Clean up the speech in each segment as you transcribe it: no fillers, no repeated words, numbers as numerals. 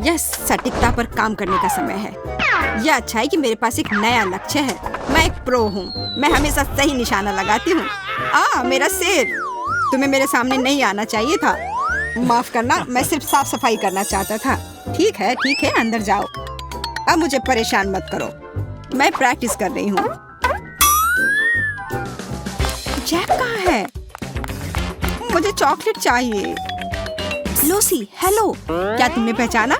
यह सटीकता पर काम करने का समय है। यह अच्छा है कि मेरे पास एक नया लक्ष्य है। मैं एक प्रो हूँ। मैं हमेशा सही निशाना लगाती हूँ। मेरा सिर। तुम्हें मेरे सामने नहीं आना चाहिए था। माफ करना, मैं सिर्फ साफ सफाई करना चाहता था। ठीक है, अंदर जाओ। अब मुझे परेशान मत करो। मैं प्रैक्टिस कर रही हूँ। जैक कहाँ है? मुझे चॉकलेट चाहिए। Lucy, hello. क्या तुमने पहचाना?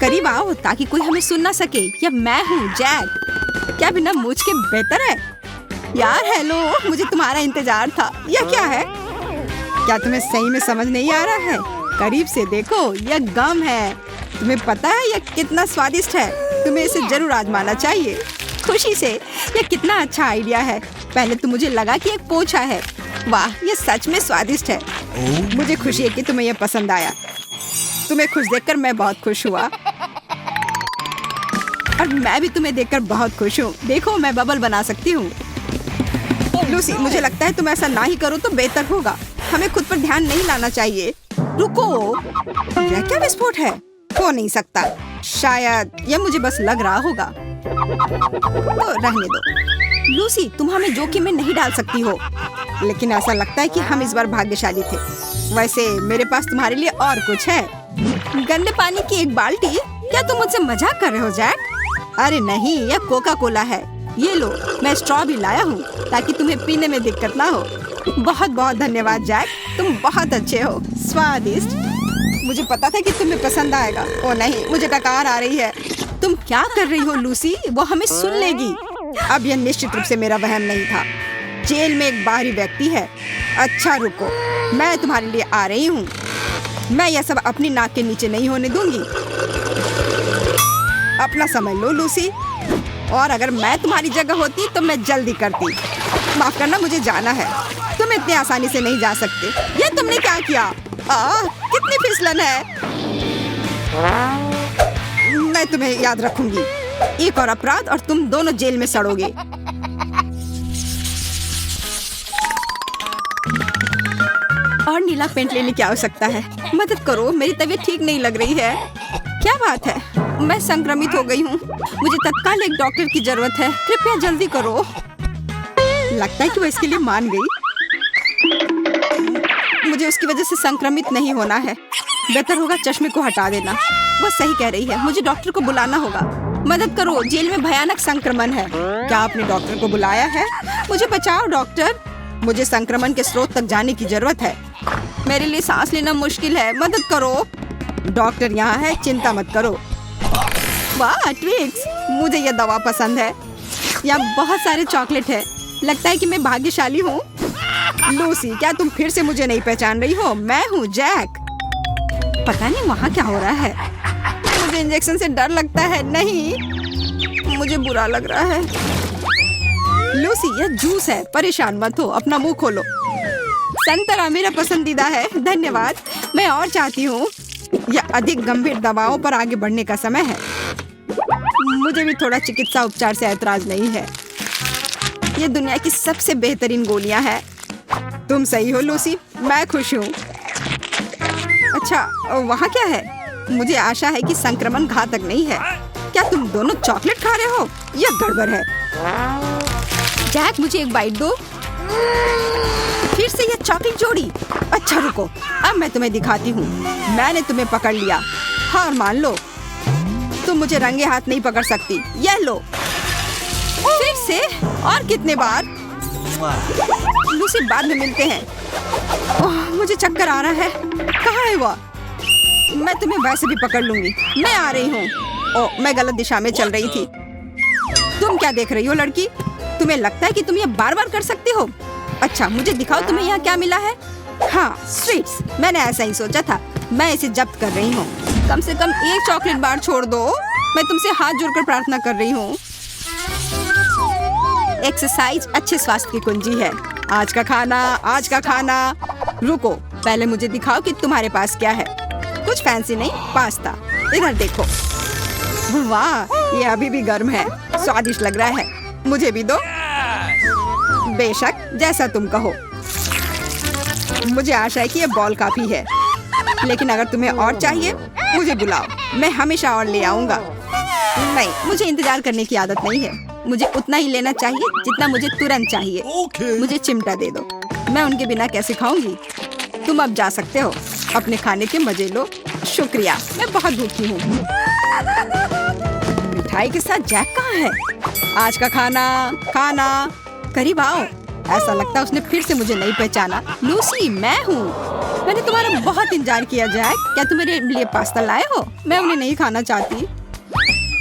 करीब आओ ताकि कोई हमें सुन ना सके। यह मैं हूँ, जैक। क्या बिना मूंछ के बेहतर है? यार हेलो, मुझे तुम्हारा इंतजार था। यह क्या है? क्या तुम्हें सही में समझ नहीं आ रहा है? करीब से देखो, यह गम है। तुम्हें पता है यह कितना स्वादिष्ट है? तुम्हें इसे जरूर आजमाना चाहिए। खुशी से। यह कितना अच्छा आइडिया है। पहले तो मुझे लगा कि एक पोछा है। वाह, यह सच में स्वादिष्ट है। मुझे खुशी है कि तुम्हें यह पसंद आया। तुम्हें खुश देखकर मैं बहुत खुश हुआ। और मैं भी तुम्हें देखकर बहुत खुश हूँ। देखो, मैं बबल बना सकती हूँ। लूसी, मुझे लगता है तुम ऐसा ना ही करो तो बेहतर होगा। हमें खुद पर ध्यान नहीं लाना चाहिए। रुको, यह क्या विस्फोट है? हो नहीं सकता। शायद यह मुझे बस लग रहा होगा। तो रहने दो। लूसी, तुम हमें जोखिम में नहीं डाल सकती हो। लेकिन ऐसा लगता है कि हम इस बार भाग्यशाली थे। वैसे मेरे पास तुम्हारे लिए और कुछ है। गंदे पानी की एक बाल्टी? क्या तुम मुझसे मजाक कर रहे हो, जैक? अरे नहीं, यह कोका कोला है। ये लो, मैं स्ट्रॉ भी लाया हूँ ताकि तुम्हें पीने में दिक्कत ना हो। बहुत बहुत धन्यवाद जैक, तुम बहुत अच्छे हो। स्वादिष्ट। मुझे पता था कि तुम्हें पसंद आएगा। ओ नहीं, मुझे डकार आ रही है। तुम क्या कर रही हो लूसी? वो हमें सुन लेगी। अब यह निश्चित रूप से मेरा वहम नहीं था। जेल में एक बाहरी व्यक्ति है। अच्छा रुको, मैं तुम्हारे लिए आ रही हूँ। मैं यह सब अपनी नाक के नीचे नहीं होने दूंगी। अपना समय लो लूसी। और अगर मैं तुम्हारी जगह होती तो मैं जल्दी करती। माफ करना, मुझे जाना है। तुम इतने आसानी से नहीं जा सकते। ये तुमने क्या किया? कितनी फिसलन है। मैं तुम्हें याद रखूंगी। एक और अपराध और तुम दोनों जेल में सड़ोगे। और नीला पेंट लेने की आवश्यकता है। मदद करो, मेरी तबीयत ठीक नहीं लग रही है। क्या बात है? मैं संक्रमित हो गई हूँ। मुझे तत्काल एक डॉक्टर की जरूरत है। कृपया जल्दी करो। लगता है कि वो इसके लिए मान गई। मुझे उसकी वजह से संक्रमित नहीं होना है। बेहतर होगा चश्मे को हटा देना। वो सही कह रही है। मुझे डॉक्टर को बुलाना होगा। मदद करो, जेल में भयानक संक्रमण है। क्या आपने डॉक्टर को बुलाया है? मुझे बचाओ डॉक्टर। मुझे संक्रमण के स्रोत तक जाने की जरूरत है। मेरे लिए सांस लेना मुश्किल है। मदद करो। डॉक्टर यहाँ है, चिंता मत करो। वाह ट्विक्स, मुझे यह दवा पसंद है। यहाँ बहुत सारे चॉकलेट है। लगता है कि मैं भाग्यशाली हूँ। लूसी, क्या तुम फिर से मुझे नहीं पहचान रही हो? मैं हूँ जैक। पता नहीं वहाँ क्या हो रहा है। मुझे इंजेक्शन से डर लगता है। नहीं, मुझे बुरा लग रहा है। लूसी, यह जूस है। परेशान मत हो, अपना मुंह खोलो। संतरा मेरा पसंदीदा है। धन्यवाद। मैं और चाहती हूँ। यह अधिक गंभीर दवाओं पर आगे बढ़ने का समय है। मुझे भी थोड़ा चिकित्सा उपचार से ऐतराज नहीं है। ये दुनिया की सबसे बेहतरीन गोलियां हैं। तुम सही हो लूसी, मैं खुश हूँ। अच्छा, वहाँ क्या है? मुझे आशा है कि संक्रमण घातक नहीं है। क्या तुम दोनों चॉकलेट खा रहे हो? यह गड़बड़ है। जैक, मुझे एक बाइट दो। फिर से यह चॉकलेट जोड़ी। अच्छा रुको, अब मैं तुम्हें दिखाती हूँ। मैंने तुम्हें पकड़ लिया। हार मान लो। तुम मुझे रंगे हाथ नहीं पकड़ सकती। यह लो। फिर से? और कितने बार? लूसी, बाद में मिलते हैं। मुझे चक्कर आ रहा है। कहाँ है वो? मैं तुम्हें वैसे भी पकड़ लूंगी। मैं आ रही हूँ। मैं गलत दिशा में चल रही थी। तुम क्या देख रही हो लड़की? तुम्हें लगता है कि तुम ये बार बार कर सकती हो? अच्छा, मुझे दिखाओ तुम्हें यहाँ क्या मिला है। हाँ, स्वीट्स। मैंने ऐसा ही सोचा था। मैं इसे जब्त कर रही हूँ। कम से कम एक चॉकलेट बार छोड़ दो। मैं तुमसे हाथ जोड़कर प्रार्थना कर रही हूँ। एक्सरसाइज अच्छे स्वास्थ्य की कुंजी है। आज का खाना। रुको, पहले मुझे दिखाओ कि तुम्हारे पास क्या है। कुछ फैंसी नहीं, पास्ता। इधर देखो। वाह, ये अभी भी गर्म है। स्वादिष्ट लग रहा है। मुझे भी दो। बेशक, जैसा तुम कहो। मुझे आशा है कि ये बॉल काफी है। लेकिन अगर तुम्हें और चाहिए, मुझे बुलाओ। मैं हमेशा और ले आऊंगा। नहीं, मुझे इंतजार करने की आदत नहीं है। मुझे उतना ही लेना चाहिए जितना मुझे तुरंत चाहिए। मुझे चिमटा दे दो, मैं उनके बिना कैसे खाऊंगी। तुम अब जा सकते हो, अपने खाने के मजे लो। शुक्रिया, मैं बहुत भूखी हूँ। मिठाई के साथ जैक कहाँ है? आज का खाना करीब आओ। ऐसा लगता है उसने फिर से मुझे नहीं पहचाना। लूसी, मैं हूँ। मैंने तुम्हारा बहुत इंतजार किया जैक। क्या तुम मेरे लिए पास्ता लाए हो? मैं उन्हें नहीं खाना चाहती।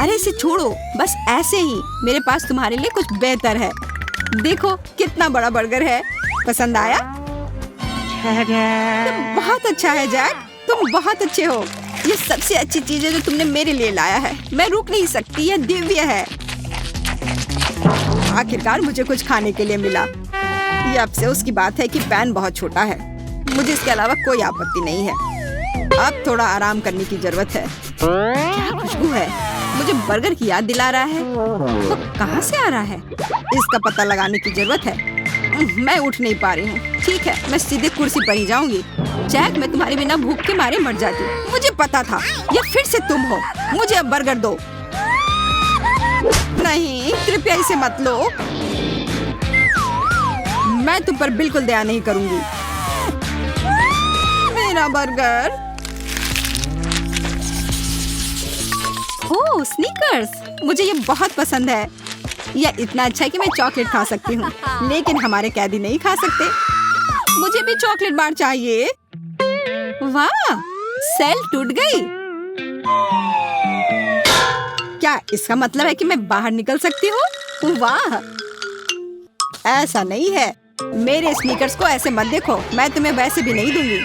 अरे इसे छोड़ो, बस ऐसे ही। मेरे पास तुम्हारे लिए कुछ बेहतर है। देखो कितना बड़ा बर्गर है। पसंद आया? बहुत अच्छा है जैक, तुम बहुत अच्छे हो। ये सबसे अच्छी चीज है जो तुमने मेरे लिए लाया है। मैं रुक नहीं सकती, यह दिव्य है। आखिरकार मुझे कुछ खाने के लिए मिला। ये अफसोस की बात है कि पैन बहुत छोटा है। मुझे इसके अलावा कोई आपत्ति नहीं है। अब थोड़ा आराम करने की जरूरत है। क्या खुशबू है, मुझे बर्गर की याद दिला रहा है। तो कहाँ से आ रहा है? इसका पता लगाने की जरूरत है। मैं उठ नहीं पा रही हूँ। ठीक है, मैं सीधे कुर्सी पर ही जाऊंगी। जैक, मैं तुम्हारे बिना भूख के मारे मर जाती। मुझे पता था, ये फिर से तुम हो। मुझे अब बर्गर दो। नहीं, कृपया इसे मत लो। मैं तुम पर बिल्कुल दया नहीं करूंगी। मेरा बर्गर। ओह, स्नीकर्स, मुझे ये बहुत पसंद है। यह इतना अच्छा है कि मैं चॉकलेट खा सकती हूँ, लेकिन हमारे कैदी नहीं खा सकते। मुझे भी चॉकलेट बार चाहिए। वाह, सेल टूट गई। क्या इसका मतलब है कि मैं बाहर निकल सकती हूँ? वाह, ऐसा नहीं है। मेरे स्नीकर्स को ऐसे मत देखो, मैं तुम्हें वैसे भी नहीं दूंगी।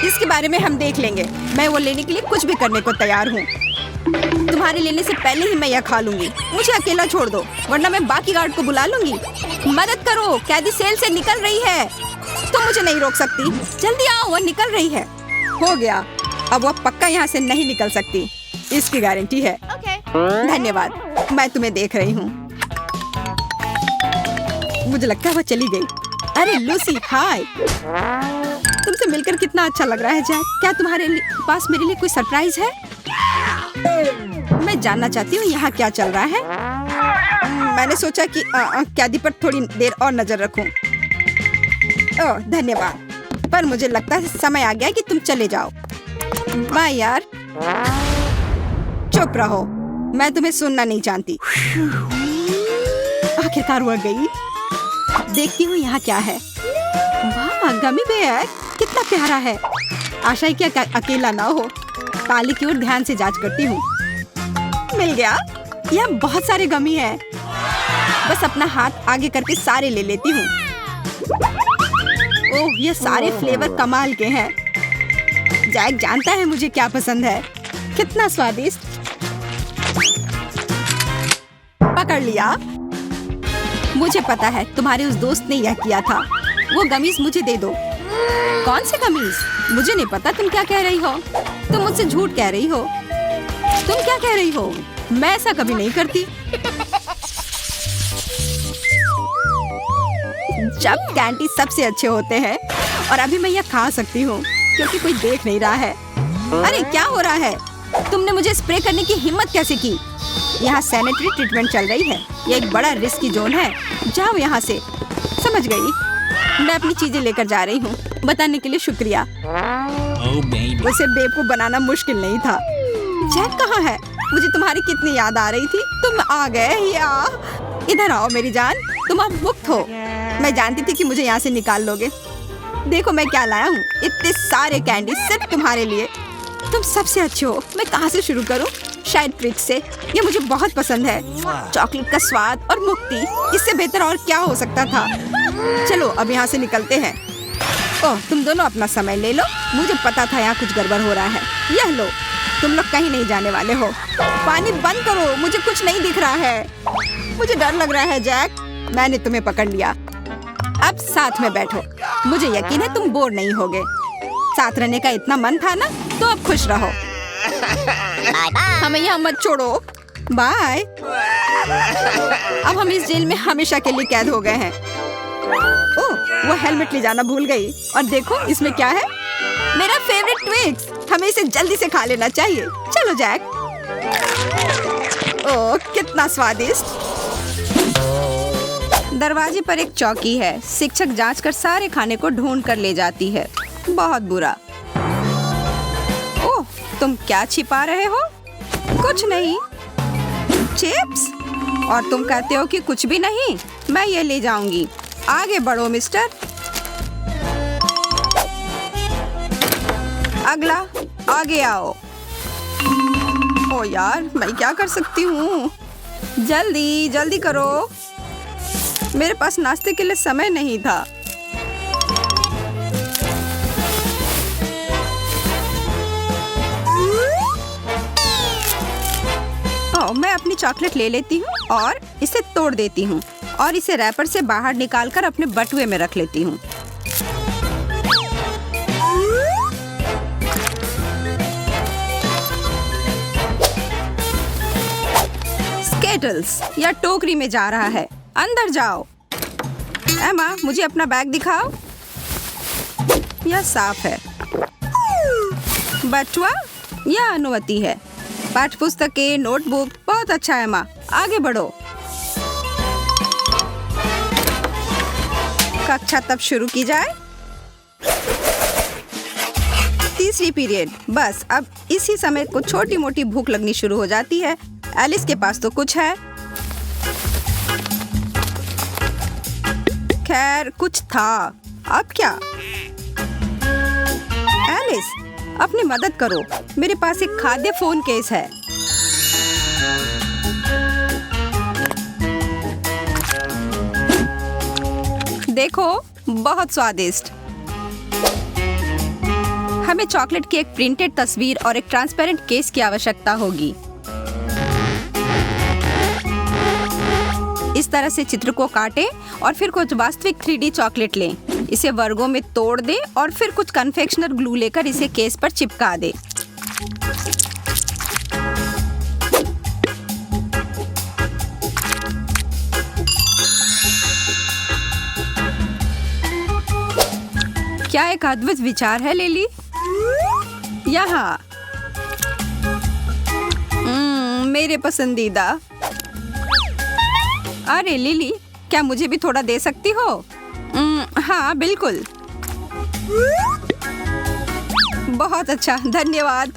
इसके बारे में हम देख लेंगे। मैं वो लेने के लिए कुछ भी करने को तैयार हूँ। तुम्हारे लेने से पहले ही मैं यह खा लूंगी। मुझे अकेला छोड़ दो, वरना मैं बाकी गार्ड को बुला लूंगी। मदद करो, कैदी सेल से निकल रही है। तुम मुझे नहीं रोक सकती। जल्दी आओ, वह निकल रही है। हो गया, अब वह पक्का यहाँ से नहीं निकल सकती, इसकी गारंटी है। धन्यवाद, मैं तुम्हें देख रही हूँ। मुझे लगता है वह चली गई। अरे लूसी, हाय। तुमसे मिलकर कितना अच्छा लग रहा है जैक। क्या तुम्हारे पास मेरे लिए कोई सरप्राइज है? मैं जानना चाहती हूँ यहाँ क्या चल रहा है। मैंने सोचा कि कैदी पर थोड़ी देर और नजर रखूं। ओह, धन्यवाद, पर मुझे लगता है समय आ गया कि तुम चले जाओ। बाय यार। चुप रहो, मैं तुम्हें सुनना नहीं चाहती। आखिरकार वह गई। देखती हूँ यहाँ क्या है। वाह, गमी बेयर, कितना प्यारा है। आशा है कि अकेला ना हो। ताली की ओर ध्यान से जांच करती हूँ। मिल गया। यह बहुत सारे गमी है। बस अपना हाथ आगे करके सारे ले लेती हूँ। ओह, ये सारे फ्लेवर कमाल के हैं। जैक जानता है मुझे क्या पसंद है। कितना स्वादिष्ट। पकड़ लिया। मुझे पता है तुम्हारे उस दोस्त ने यह किया था। वो गमीज मुझे दे दो। कौन से गमीज? मुझे नहीं पता तुम क्या कह रही हो। तुम मुझसे झूठ कह रही हो। तुम क्या कह रही हो? मैं ऐसा कभी नहीं करती। जब कैंडी सबसे अच्छे होते हैं, और अभी मैं यह खा सकती हूँ क्योंकि कोई देख नहीं रहा है। अरे क्या हो रहा है? तुमने मुझे स्प्रे करने की हिम्मत कैसे की? यहाँ सैनिटरी ट्रीटमेंट चल रही है। यह एक बड़ा रिस्की जोन है। जाओ यहाँ से। समझ गई। मैं अपनी चीजें लेकर जा रही हूँ। बताने के लिए शुक्रिया। उसे बेवकूफ बनाना मुश्किल नहीं था। जैक कहाँ है? मुझे तुम्हारी कितनी याद आ रही थी। तुम आ गए या? इधर आओ मेरी जान, तुम अब मुक्त हो। मैं जानती थी कि मुझे यहाँ से निकाल लोगे। देखो मैं क्या लाया हूँ। इतने सारे कैंडी सिर्फ तुम्हारे लिए। तुम सबसे अच्छे हो। मैं कहाँ से शुरू करूँ? शायद ट्रीट से। ये मुझे बहुत पसंद है। चॉकलेट का स्वाद और मुक्ति, इससे बेहतर और क्या हो सकता था। चलो अब यहाँ से निकलते हैं। ओह, तुम दोनों अपना समय ले लो। मुझे पता था यहाँ कुछ गड़बड़ हो रहा है। यह लो, तुम लोग कहीं नहीं जाने वाले हो। पानी बंद करो, मुझे कुछ नहीं दिख रहा है। मुझे डर लग रहा है जैक। मैंने तुम्हें पकड़ लिया। अब साथ में बैठो। मुझे यकीन है तुम बोर नहीं होगे। साथ रहने का इतना मन था ना, तो अब खुश रहो। हमें यहाँ मत छोड़ो। बाय। अब हम इस जेल में हमेशा के लिए कैद हो गए हैं। ओह, वो हेलमेट ले जाना भूल गई। और देखो इसमें क्या है। मेरा फेवरेट ट्विक्स। हमें इसे जल्दी से खा लेना चाहिए। चलो जैक। ओह, कितना स्वादिष्ट। दरवाजे पर एक चौकी है। शिक्षक जांच कर सारे खाने को ढूंढ कर ले जाती है। बहुत बुरा। ओह, तुम क्या छिपा रहे हो? कुछ नहीं। चिप्स? और तुम कहते हो कि कुछ भी नहीं? मैं ये ले जाऊंगी। आगे बढ़ो मिस्टर। अगला, आगे आओ। ओ यार, मैं क्या कर सकती हूँ? जल्दी जल्दी करो। मेरे पास नाश्ते के लिए समय नहीं था। मैं अपनी चॉकलेट ले लेती हूँ और इसे तोड़ देती हूँ और इसे रैपर से बाहर निकालकर अपने बटुए में रख लेती हूँ। स्केटल्स या टोकरी में जा रहा है। अंदर जाओ। एमा, मुझे अपना बैग दिखाओ। यह साफ है। बटुआ? यह अनुमति है। पाठ्य पुस्तकें, नोटबुक। बहुत अच्छा है एमा, आगे बढ़ो। कक्षा तब शुरू की जाए। तीसरी पीरियड। बस अब इसी समय को छोटी मोटी भूख लगनी शुरू हो जाती है। एलिस के पास तो कुछ है। खैर, कुछ था। अब क्या? एलिस, अपनी मदद करो। मेरे पास एक खाद्य फोन केस है। देखो, बहुत स्वादिष्ट। हमें चॉकलेट की एक प्रिंटेड तस्वीर और एक ट्रांसपेरेंट केस की आवश्यकता होगी। इस तरह से चित्र को काटें और फिर कुछ वास्तविक 3D चॉकलेट लें। इसे वर्गों में तोड़ दें और फिर कुछ कन्फेक्शनर ग्लू लेकर इसे केस पर चिपका दें। क्या एक अद्भुत विचार है लिली। यहाँ मेरे पसंदीदा। अरे लिली, क्या मुझे भी थोड़ा दे सकती हो? हाँ बिल्कुल। बहुत अच्छा, धन्यवाद।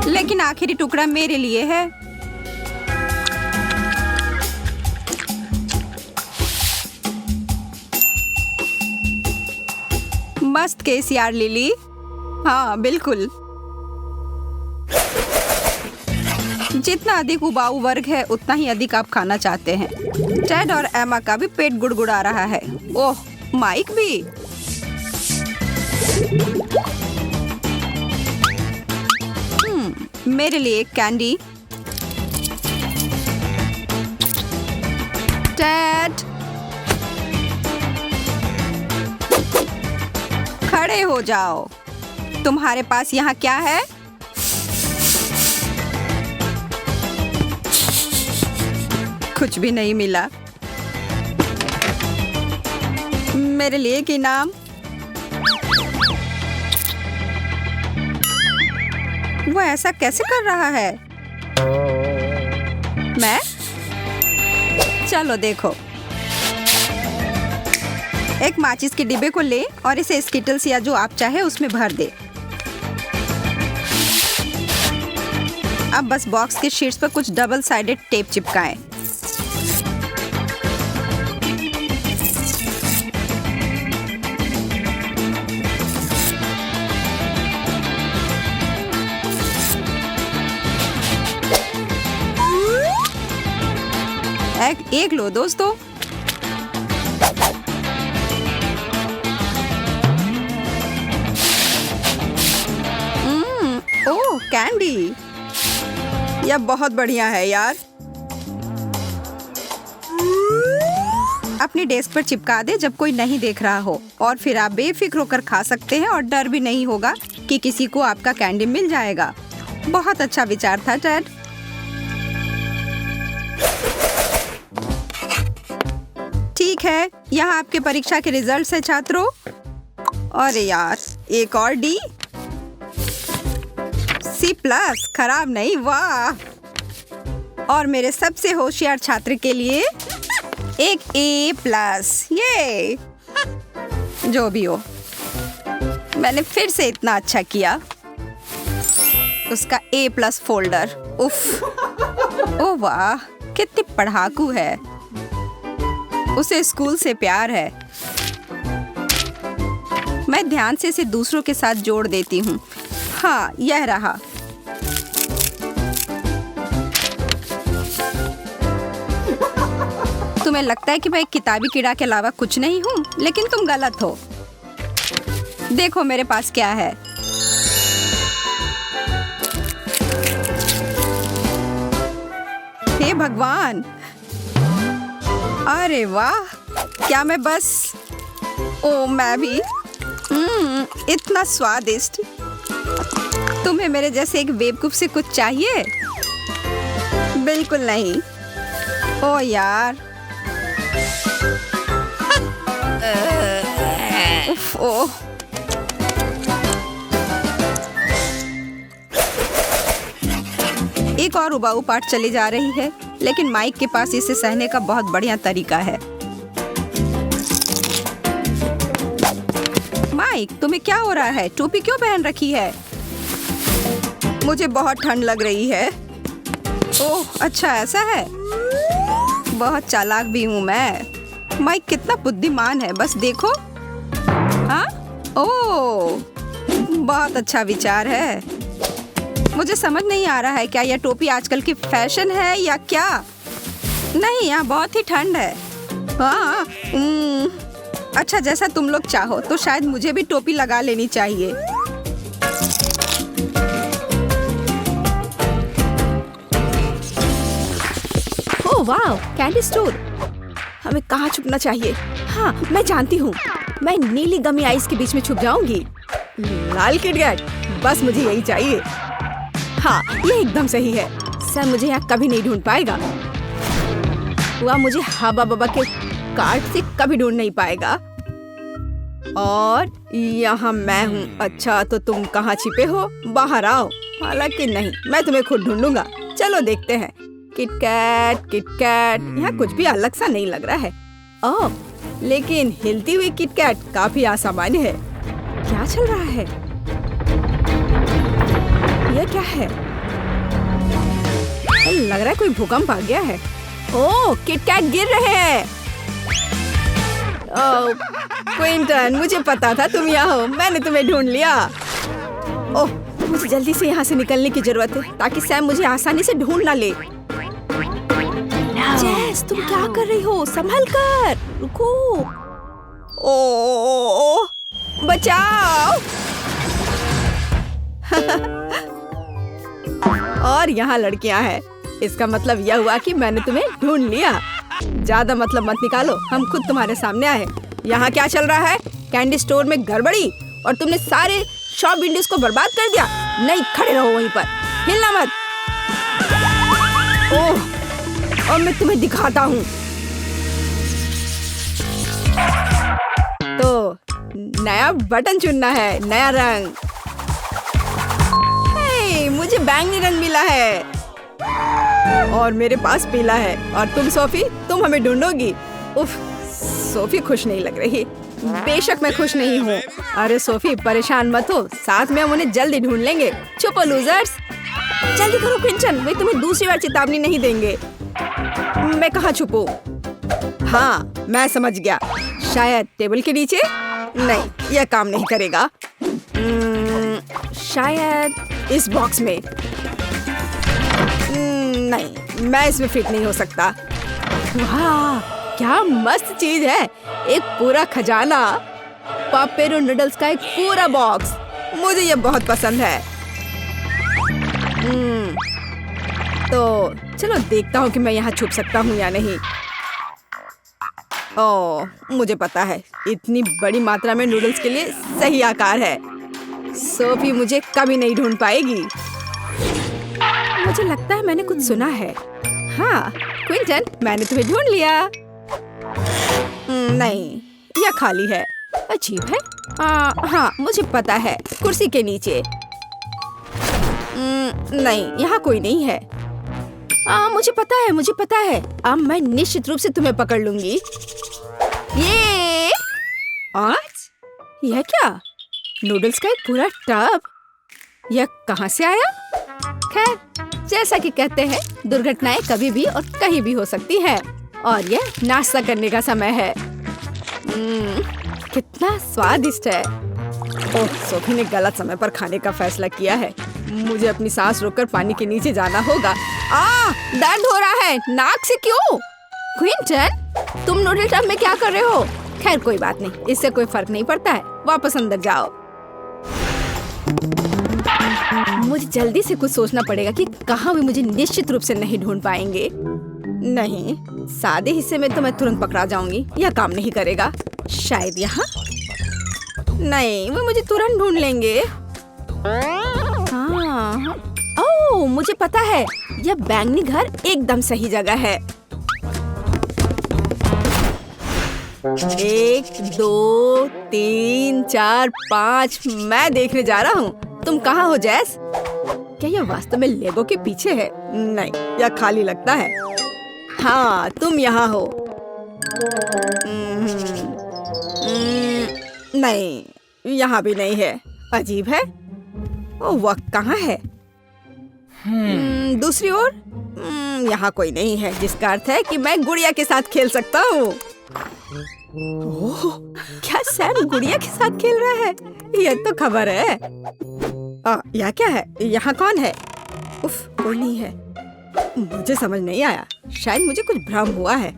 लेकिन आखिरी टुकड़ा मेरे लिए है। मस्त केस यार लिली। हाँ बिल्कुल। जितना अधिक उबाऊ वर्ग है उतना ही अधिक आप खाना चाहते हैं। टेड और एमा का भी पेट गुड़गुड़ा रहा है। ओह, माइक भी। मेरे लिए एक कैंडी। टेड, खड़े हो जाओ। तुम्हारे पास यहाँ क्या है? कुछ भी नहीं मिला। मेरे लिए एक इनाम। वो ऐसा कैसे कर रहा है? मैं? चलो देखो। एक माचिस के डिब्बे को ले और इसे स्किटल्स या जो आप चाहे उसमें भर दे। अब बस बॉक्स के शीट्स पर कुछ डबल साइडेड टेप चिपकाएं। एक लो दोस्तों। ओह, कैंडी। यह बहुत बढ़िया है यार। अपनी डेस्क पर चिपका दे जब कोई नहीं देख रहा हो, और फिर आप बेफिक्र होकर खा सकते हैं और डर भी नहीं होगा कि किसी को आपका कैंडी मिल जाएगा। बहुत अच्छा विचार था टेड। ठीक है, यहाँ आपके परीक्षा के रिजल्ट्स हैं छात्रों। अरे यार, एक और डी। C+, खराब नहीं, वाह। और मेरे सबसे होशियार छात्र के लिए एक A+, ये जो भी हो, मैंने फिर से इतना अच्छा किया। उसका A+ फोल्डर, उफ, ओ वाह, कितनी पढ़ाकू है। उसे स्कूल से प्यार है। मैं ध्यान से इसे दूसरों के साथ जोड़ देती हूँ। हाँ, यह रहा। तुम्हें लगता है कि मैं एक किताबी कीड़ा के अलावा कुछ नहीं हूँ, लेकिन तुम गलत हो। देखो मेरे पास क्या है। हे भगवान, अरे वाह, क्या मैं बस, ओ मैं भी, इतना स्वादिष्ट। तुम्हें मेरे जैसे एक बेवकूफ से कुछ चाहिए? बिल्कुल नहीं। ओ यार, उफ, ओ एक और उबाऊ पार्ट चली जा रही है, लेकिन माइक के पास इसे सहने का बहुत बढ़िया तरीका है। माइक, तुम्हें क्या हो रहा है? टोपी क्यों पहन रखी है? मुझे बहुत ठंड लग रही है। ओह, अच्छा ऐसा है। बहुत चालाक भी हूँ मैं। माइक कितना बुद्धिमान है, बस देखो। हाँ, ओह, बहुत अच्छा विचार है। मुझे समझ नहीं आ रहा है, क्या यह टोपी आजकल की फैशन है या क्या? नहीं, यहाँ बहुत ही ठंड है। हाँ, अच्छा, जैसा तुम लोग चाहो, तो शायद मुझे भी टोपी लगा लेनी चाहिए। ओह वाह, कैंडी स्टोर। हमें कहाँ छुपना चाहिए? हाँ, मैं जानती हूँ। मैं नीली गमी आइस के बीच में छुप जाऊंगी। लाल किटकैट, बस मुझे यही चाहिए। हाँ, ये एकदम सही है। सर मुझे यहाँ कभी नहीं ढूंढ पाएगा। वह मुझे हवा बाबा के कार्ड से कभी ढूंढ नहीं पाएगा। और यहाँ मैं हूँ। अच्छा, तो तुम कहाँ छिपे हो? बाहर आओ। हालांकि नहीं, मैं तुम्हें खुद ढूंढूंगा। चलो देखते हैं। किटकैट, किटकैट, यहाँ कुछ भी अलग सा नहीं लग रहा है। ओह, लेकिन हिलती हुई किटकैट काफी असामान्य है। क्या चल रहा है? यह क्या है? लग रहा है कोई भूकंप आ गया है। ओह, किटकैट गिर रहे हैं। ओह, क्विंटन, मुझे पता था तुम यहाँ हो। मैंने तुम्हें ढूंढ लिया। ओह, मुझे जल्दी से यहाँ से निकलने की जरूरत है, ताकि सैम मुझे आसानी से ढूंढ ना ले। जेस, तुम क्या कर रही हो? संभल कर, रुको। ओह, बचाओ। और यहाँ लड़कियाँ हैं। इसका मतलब यह हुआ कि मैंने तुम्हें ढूंढ लिया। ज्यादा मतलब मत निकालो, हम खुद तुम्हारे सामने आए। यहाँ क्या चल रहा है? कैंडी स्टोर में गड़बड़ी, और तुमने सारे शॉप विंडोज को बर्बाद कर दिया। नहीं, खड़े रहो वहीं पर, हिलना मत। ओह, और मैं तुम्हें दिखाता हूँ। तो नया बटन चुनना है, नया रंग। हे, मुझे बैंगनी रंग मिला है, और मेरे पास पीला है। और तुम सोफी, तुम हमें ढूंढोगी। उफ, सोफी खुश नहीं लग रही। बेशक मैं खुश नहीं हूँ। अरे सोफी, परेशान मत हो, साथ में हम उन्हें जल्दी ढूंढ लेंगे। छुपो लूजर्स, जल्दी करो क्विंटन, वे तुम्हें दूसरी बार चेतावनी नहीं देंगे। मैं कहाँ छुपूं? हाँ, मैं समझ गया। शायद टेबल के नीचे? नहीं, यह काम नहीं करेगा। शायद इस बॉक्स में? नहीं, मैं इसमें फिट नहीं हो सकता। वाह, क्या मस्त चीज है। एक पूरा खजाना, पापेरो नूडल्स का एक पूरा बॉक्स। मुझे ये बहुत पसंद है। तो चलो देखता हूँ कि मैं यहाँ छुप सकता हूँ या नहीं। ओह, मुझे पता है, इतनी बड़ी मात्रा में नूडल्स के लिए सही आकार है। सोफी मुझे कभी नहीं ढूंढ पाएगी। मुझे लगता है मैंने कुछ सुना है। हाँ, क्विंटन, मैंने तुम्हें ढूंढ लिया। नहीं, यह खाली है। अजीब है, हाँ मुझे पता है, कुर्सी के नीचे। नहीं, यहाँ कोई नहीं है। मुझे पता है। अब मैं निश्चित रूप से तुम्हें पकड़ लूंगी। ये यह क्या? नूडल्स का एक पूरा टब। यह कहाँ से आया? खैर, जैसा कि कहते हैं, दुर्घटनाएं कभी भी और कहीं भी हो सकती हैं। और यह नाश्ता करने का समय है। कितना स्वादिष्ट है। ओह, सोफी ने गलत समय पर खाने का फैसला किया है। मुझे अपनी सांस रोककर पानी के नीचे जाना होगा। दर्द हो रहा है। नाक से क्यों? क्विंटन, तुम नूडल टब में क्या कर रहे हो? खैर कोई बात नहीं, इससे कोई फर्क नहीं पड़ता है। वापस अंदर जाओ। मुझे जल्दी से कुछ सोचना पड़ेगा कि कहाँ भी मुझे निश्चित रूप से नहीं ढूंढ पाएंगे। नहीं, सादे हिस्से में तो मैं तुरंत पकड़ा जाऊंगी। यह काम नहीं करेगा। शायद यहाँ। नहीं, वो मुझे तुरंत ढूंढ लेंगे। हाँ, ओह, मुझे पता है। यह बैंगनी घर एकदम सही जगह है। 1 2 3 4 5। मैं देखने जा रहा हूँ। तुम कहाँ हो जैस? क्या यह वास्तव में लेगो के पीछे है? नहीं, यह खाली लगता है। हाँ, तुम यहाँ हो। नहीं, यहाँ भी नहीं है। अजीब है। वह कहाँ है? दूसरी ओर। यहाँ कोई नहीं है, जिसका अर्थ है कि मैं गुड़िया के साथ खेल सकता हूँ। क्या सैम गुड़िया के साथ खेल रहा है? यह तो खबर है। यह क्या है? यहाँ कौन है? उफ, कोई नहीं है। मुझे समझ नहीं आया। शायद मुझे कुछ भ्रम हुआ है।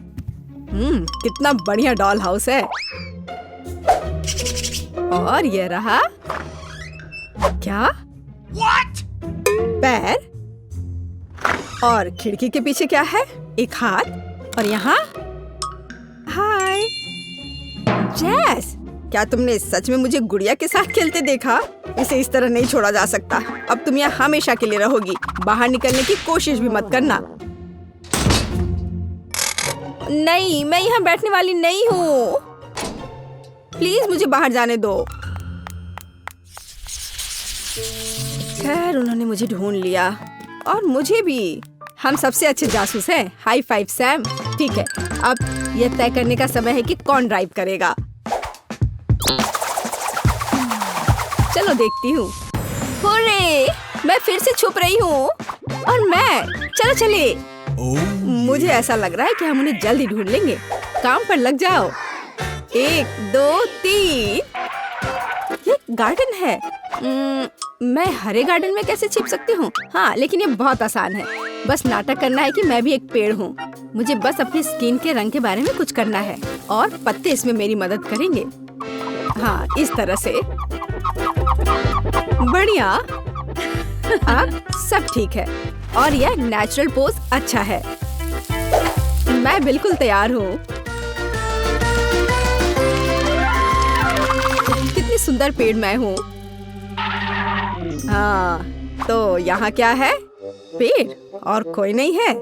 कितना बढ़िया डॉल हाउस है। और ये रहा। क्या? What? पैर। और खिड़की के पीछे क्या है? एक हाथ। और यहाँ हाय जैस, क्या तुमने सच में मुझे गुड़िया के साथ खेलते देखा? इसे इस तरह नहीं छोड़ा जा सकता। अब तुम यहाँ हमेशा के लिए रहोगी। बाहर निकलने की कोशिश भी मत करना। नहीं, मैं यहाँ बैठने वाली नहीं हूँ। प्लीज मुझे बाहर जाने दो। खैर, उन्होंने मुझे ढूंढ लिया और मुझे भी। हम सबसे अच्छे जासूस हैं। High five Sam. ठीक है, अब यह तय करने का समय है कि कौन ड्राइव करेगा। चलो देखती हूँ। हुर्रे! मैं फिर से छुप रही हूँ। और मैं। चलो चले। मुझे ऐसा लग रहा है कि हम उन्हें जल्दी ढूंढ लेंगे। काम पर लग जाओ। 1 2 3। ये गार्डन है। मैं हरे गार्डन में कैसे छिप सकती हूँ? हाँ, लेकिन ये बहुत आसान है। बस नाटक करना है कि मैं भी एक पेड़ हूँ। मुझे बस अपनी स्किन के रंग के बारे में कुछ करना है और पत्ते इसमें मेरी मदद करेंगे। हाँ, इस तरह से। बढ़िया। अब सब ठीक है और यह नेचुरल पोज अच्छा है। मैं बिल्कुल तैयार हूँ। कितनी सुंदर पेड़ मैं हूँ। हाँ, तो यहाँ क्या है? पेड़ और कोई नहीं है।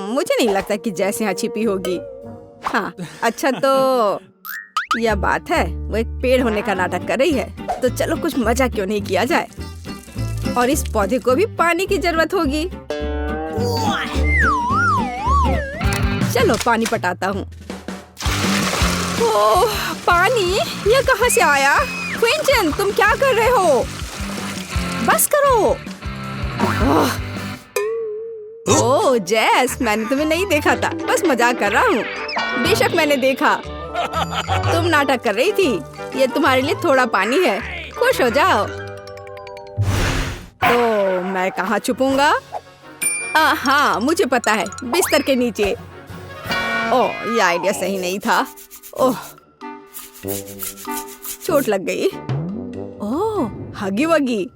मुझे नहीं लगता कि जैसे यहाँ छिपी होगी। हाँ, अच्छा तो यह बात है, वो एक पेड़ होने का नाटक कर रही है। तो चलो कुछ मजा क्यों नहीं किया जाए। और इस पौधे को भी पानी की जरूरत होगी। चलो पानी पटाता हूँ। ओह, पानी ये कहाँ से आया? क्विंटन, तुम क्या कर रहे हो? बस करो। ओह जैस, मैंने तुम्हें नहीं देखा था। बस मजाक कर रहा हूँ। बेशक मैंने देखा। तुम नाटक कर रही थी। ये तुम्हारे लिए थोड़ा पानी है। खुश हो जाओ। तो मैं कहाँ छुपूंगा? हाँ, मुझे पता है, बिस्तर के नीचे। ओह, ये आइडिया सही नहीं था। ओह, चोट लग गई। ओह, हगी वगी।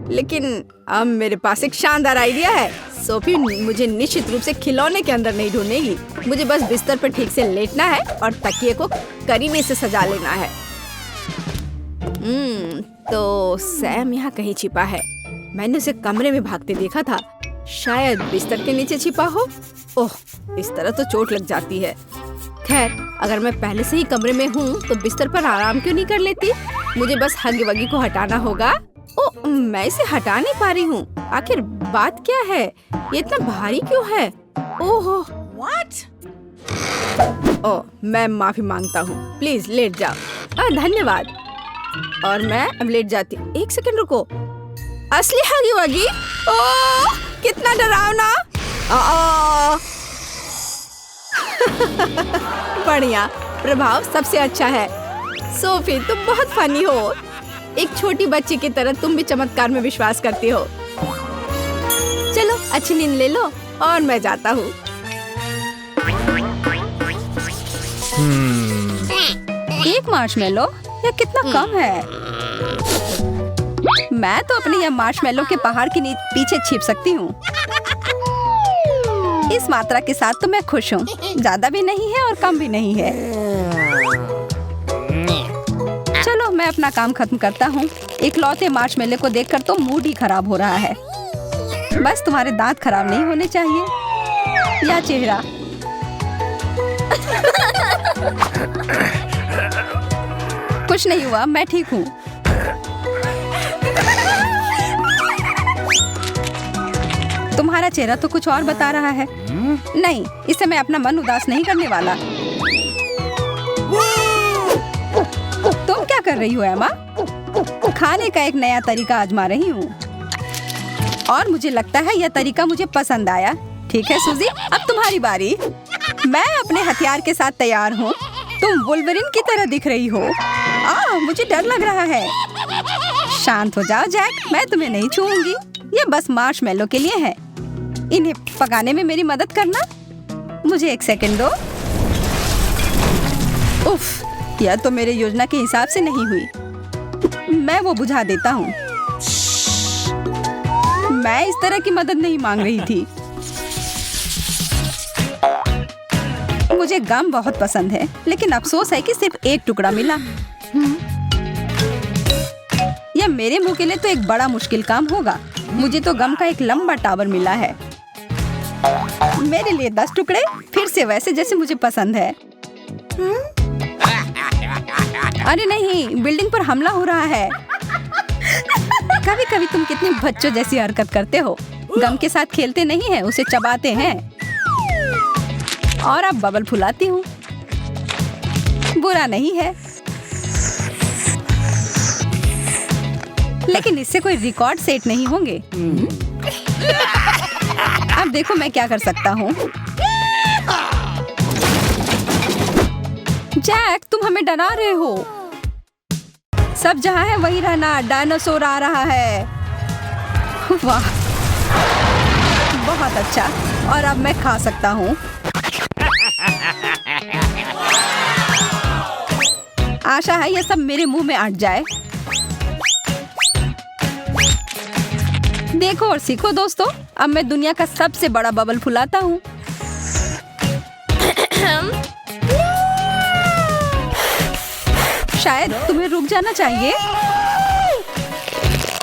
लेकिन अब मेरे पास एक शानदार आइडिया है। सोफी मुझे निश्चित रूप से खिलौने के अंदर नहीं ढूंढेगी। मुझे बस बिस्तर पर ठीक से लेटना है और तकिए को करीने से सजा लेना है। तो सैम यहाँ कहीं छिपा है। मैंने उसे कमरे में भागते देखा था। शायद बिस्तर के नीचे छिपा हो। ओह, इस तरह तो चोट लग जाती है। खैर, अगर मैं पहले से ही कमरे में हूँ तो बिस्तर पर आराम क्यों नहीं कर लेती? मुझे बस हगी वगी को हटाना होगा। ओ, मैं इसे हटा नहीं पा रही हूँ। आखिर बात क्या है? ये इतना भारी क्यों है? ओहो, व्हाट? ओ, मैं माफी मांगता हूँ। प्लीज लेट जाओ। धन्यवाद। और मैं अब लेट जाती हूँ। 1 सेकंड रुको। असली हगी वगी? ओह, कितना डरावना। बढ़िया, प्रभाव सबसे अच्छा है। सोफी, तुम बहुत फनी हो। एक छोटी बच्ची की तरह तुम भी चमत्कार में विश्वास करती हो। चलो अच्छी नींद ले लो और मैं जाता हूँ। एक मार्शमेलो? यह कितना कम है। मैं तो अपने यह मार्शमेलो के पहाड़ के पीछे छिप सकती हूँ। इस मात्रा के साथ तो मैं खुश हूँ। ज्यादा भी नहीं है और कम भी नहीं है। चलो मैं अपना काम खत्म करता हूँ। इकलौते मार्शमेलो को देखकर तो मूड ही खराब हो रहा है। बस तुम्हारे दांत खराब नहीं होने चाहिए या चेहरा। कुछ नहीं हुआ, मैं ठीक हूँ। तुम्हारा चेहरा तो कुछ और बता रहा है। नहीं, इससे मैं अपना मन उदास नहीं करने वाला। तुम क्या कर रही हो एमा? खाने का एक नया तरीका आजमा रही हूँ और मुझे लगता है यह तरीका मुझे पसंद आया। ठीक है सूजी, अब तुम्हारी बारी। मैं अपने हथियार के साथ तैयार हूँ। तुम वुल्वरिन की तरह दिख रही हो। मुझे डर लग रहा है। शांत हो जाओ जैक, मैं तुम्हें नहीं छूऊंगी। ये बस मार्शमेलो के लिए है। इन्हें पकाने में मेरी मदद करना। मुझे 1 सेकंड दो। उफ, यह तो मेरे योजना के हिसाब से नहीं हुई। मैं वो बुझा देता हूँ। मैं इस तरह की मदद नहीं मांग रही थी। मुझे गम बहुत पसंद है, लेकिन अफसोस है कि सिर्फ 1 टुकड़ा मिला। यह मेरे मुंह के लिए तो एक बड़ा मुश्किल काम होगा। मुझे तो गम का एक लंबा टावर मिला है। मेरे लिए 10 टुकड़े, फिर से वैसे जैसे मुझे पसंद है। अरे नहीं, बिल्डिंग पर हमला हो रहा है। कभी कभी तुम कितने बच्चों जैसी हरकत करते हो। गम के साथ खेलते नहीं हैं, उसे चबाते हैं। और अब बबल फुलाती हूँ। बुरा नहीं है, लेकिन इससे कोई रिकॉर्ड सेट नहीं होंगे। अब देखो मैं क्या कर सकता हूँ। जैक, तुम हमें डरा रहे हो। सब जहाँ है वही रहना। डायनासोर आ रहा है। वाह, बहुत अच्छा। और अब मैं खा सकता हूँ। आशा है ये सब मेरे मुंह में अट जाए। देखो और सीखो दोस्तों। अब मैं दुनिया का सबसे बड़ा बबल फुलाता हूँ। शायद तुम्हें रुक जाना चाहिए।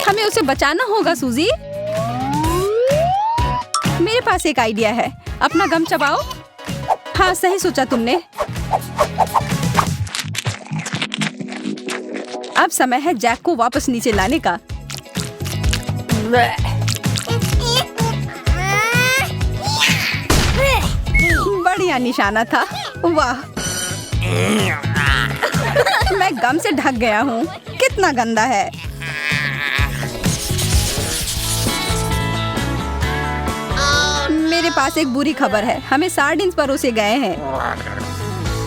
हमें उसे बचाना होगा सूजी। मेरे पास एक आइडिया है। अपना गम चबाओ। हाँ, सही सोचा तुमने। अब समय है जैक को वापस नीचे लाने का। बढ़िया निशाना था। वाह, मैं गम से ढक गया हूँ। कितना गंदा है। मेरे पास एक बुरी खबर है। हमें सार्डिन्स परोसे गए हैं।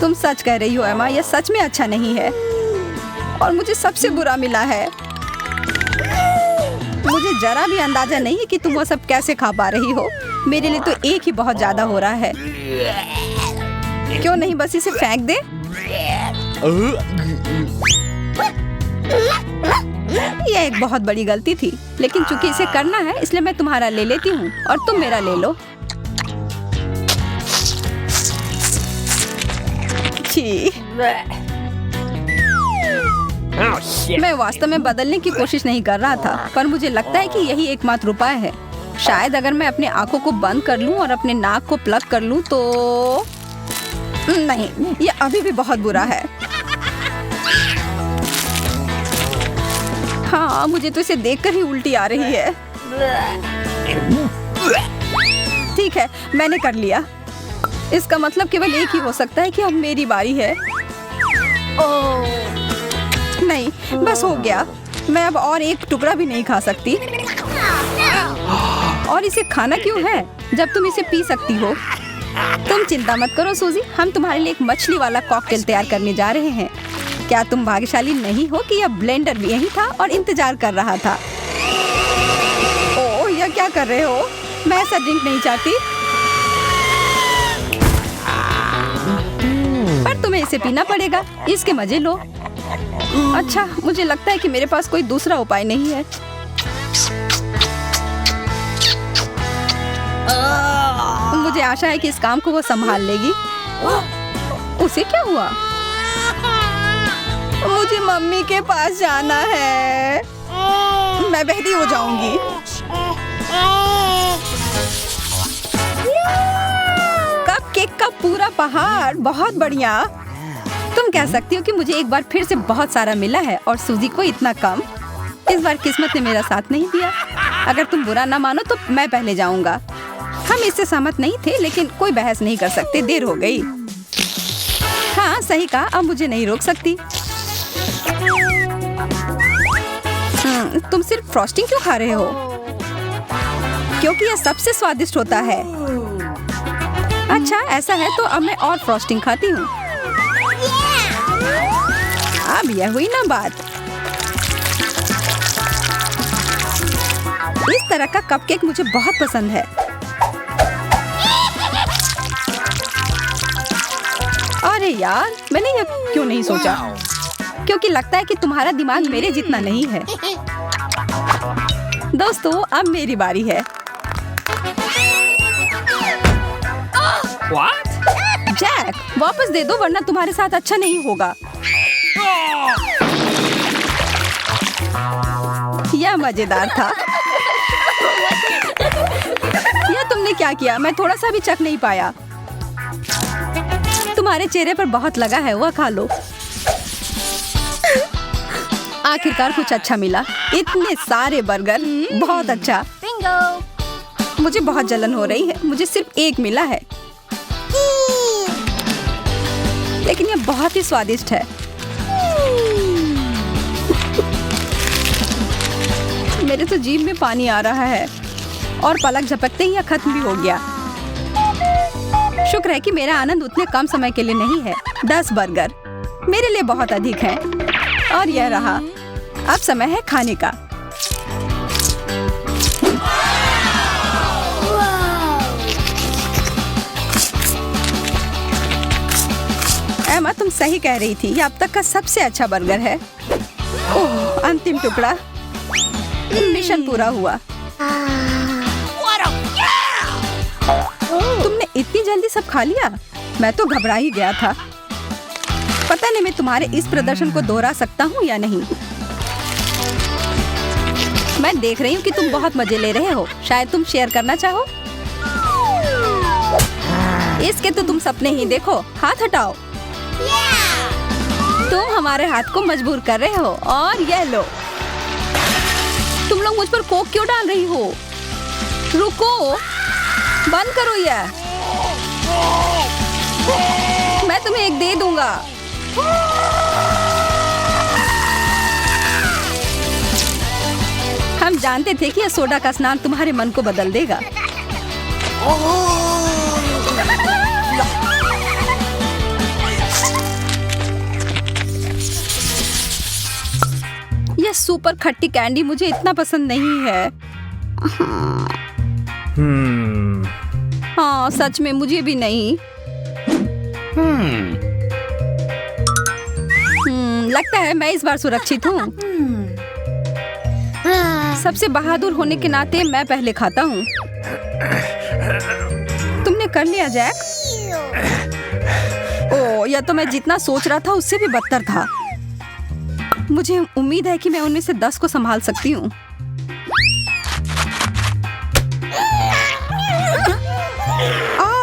तुम सच कह रही हो एमा, यह सच में अच्छा नहीं है। और मुझे सबसे बुरा मिला है। मुझे जरा भी अंदाजा नहीं है कि तुम वो सब कैसे खा पा रही हो। मेरे लिए तो एक ही बहुत ज्यादा हो रहा है। क्यों नहीं बस इसे फेंक दे? यह एक बहुत बड़ी गलती थी, लेकिन चूंकि इसे करना है इसलिए मैं तुम्हारा ले लेती हूँ और तुम मेरा ले लो। छी। मैं वास्तव में बदलने की कोशिश नहीं कर रहा था, पर मुझे लगता है कि यही एकमात्र उपाय है। शायद अगर मैं अपने आंखों को बंद कर लूं और अपने नाक को प्लग कर लूं तो नहीं, ये अभी भी बहुत बुरा है। हाँ, मुझे तो इसे देखकर ही उल्टी आ रही है। ठीक है, मैंने कर लिया। इसका मतलब केवल एक ही हो सकता है कि अब मेरी बारी है। नहीं, बस हो गया। मैं अब और एक टुकड़ा भी नहीं खा सकती। और इसे खाना क्यों है जब तुम इसे पी सकती हो? तुम चिंता मत करो सूजी, हम तुम्हारे लिए एक मछली वाला कॉकटेल तैयार करने जा रहे हैं। क्या तुम भाग्यशाली नहीं हो कि यह ब्लेंडर भी यहीं था और इंतजार कर रहा था? ओह, यह क्या कर रहे हो? मैं ऐसा ड्रिंक नहीं चाहती। पर तुम्हें इसे पीना पड़ेगा। इसके मजे लो। अच्छा, मुझे लगता है कि मेरे पास कोई दूसरा उपाय नहीं है। मुझे आशा है कि इस काम को वो संभाल लेगी। उसे क्या हुआ? मुझे मम्मी के पास जाना है। मैं बहरी हो जाऊंगी। कपकेक का पूरा पहाड़, बहुत बढ़िया। तुम कह सकती हो कि मुझे एक बार फिर से बहुत सारा मिला है और सूजी को इतना कम। इस बार किस्मत ने मेरा साथ नहीं दिया। अगर तुम बुरा ना मानो तो मैं पहले जाऊंगा। हम इससे सहमत नहीं थे, लेकिन कोई बहस नहीं कर सकते। देर हो गई। हाँ, सही कहा। अब मुझे नहीं रोक सकती। तुम सिर्फ फ्रॉस्टिंग क्यों खा रहे हो? क्योंकि यह सबसे स्वादिष्ट होता है। अच्छा, ऐसा है तो अब मैं और फ्रॉस्टिंग खाती हूँ। अब यह हुई ना बात। इस तरह का कपकेक मुझे बहुत पसंद है। अरे यार, मैंने यह क्यों नहीं सोचा? क्योंकि लगता है कि तुम्हारा दिमाग मेरे जितना नहीं है। दोस्तों, अब मेरी बारी है। What? जैक, वापस दे दो वरना तुम्हारे साथ अच्छा नहीं होगा। यह मजेदार था। यह तुमने क्या किया? मैं थोड़ा सा भी चख नहीं पाया। तुम्हारे चेहरे पर बहुत लगा है, वह खा लो। आखिरकार कुछ अच्छा मिला। इतने सारे बर्गर, बहुत अच्छा। Bingo! मुझे बहुत जलन हो रही है। मुझे सिर्फ एक मिला है, लेकिन यह बहुत ही स्वादिष्ट है। मेरे तो जीभ में पानी आ रहा है और पलक झपकते ही यह खत्म भी हो गया। शुक्र है कि मेरा आनंद उतने कम समय के लिए नहीं है। 10 बर्गर मेरे लिए बहुत अधिक है। और यह रहा। अब समय है खाने का। एमा, तुम सही कह रही थी। यह अब तक का सबसे अच्छा बर्गर है। ओह, अंतिम टुकड़ा। मिशन पूरा हुआ। तुमने इतनी जल्दी सब खा लिया? मैं तो घबरा ही गया था। पता नहीं मैं तुम्हारे इस प्रदर्शन को दोहरा सकता हूँ या नहीं। मैं देख रही हूँ कि तुम बहुत मजे ले रहे हो। शायद तुम शेयर करना चाहो। इसके तो तुम सपने ही देखो। हाथ हटाओ। तुम हमारे हाथ को मजबूर कर रहे हो। और ये लो। तुम लोग मुझ पर कोक क्यों डाल रही हो? रुको, बंद करो यह। मैं तुम्हें एक दे दूंगा। हम जानते थे कि यह सोडा का स्नान तुम्हारे मन को बदल देगा। यह सुपर खट्टी कैंडी मुझे इतना पसंद नहीं है। हाँ, सच में मुझे भी नहीं। लगता है मैं इस बार सुरक्षित हूँ। सबसे बहादुर होने के नाते मैं पहले खाता हूँ। तुमने कर लिया जैक? ओह, यह तो मैं जितना सोच रहा था उससे भी बदतर था। मुझे उम्मीद है कि मैं उनमें से 10 को संभाल सकती हूँ।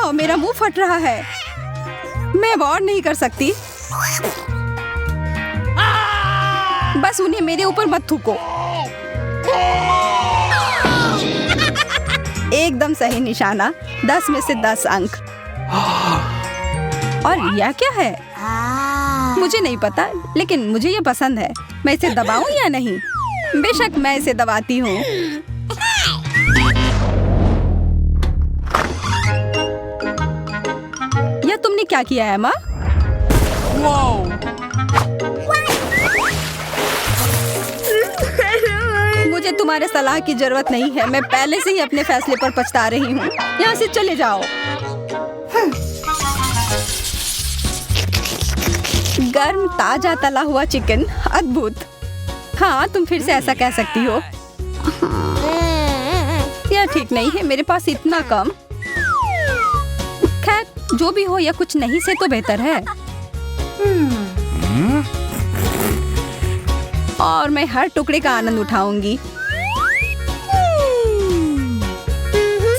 मेरा मुंह फट रहा है। मैं अब और नहीं कर सकती। बस उन्हें मेरे ऊपर मत थूको। एकदम सही निशाना, 10 में से 10 अंक। और यह क्या है? मुझे नहीं पता, लेकिन मुझे ये पसंद है। मैं इसे दबाऊं या नहीं? बेशक मैं इसे दबाती हूँ। यह तुमने क्या किया है माँ? मुझे तुम्हारे सलाह की जरूरत नहीं है। मैं पहले से ही अपने फैसले पर पछता रही हूँ। यहाँ से चले जाओ। गर्म ताजा तला हुआ चिकन, अद्भुत। हाँ, तुम फिर से ऐसा कह सकती हो। यह ठीक नहीं है, मेरे पास इतना कम। खैर, जो भी हो, यह कुछ नहीं से तो बेहतर है। और मैं हर टुकड़े का आनंद उठाऊंगी।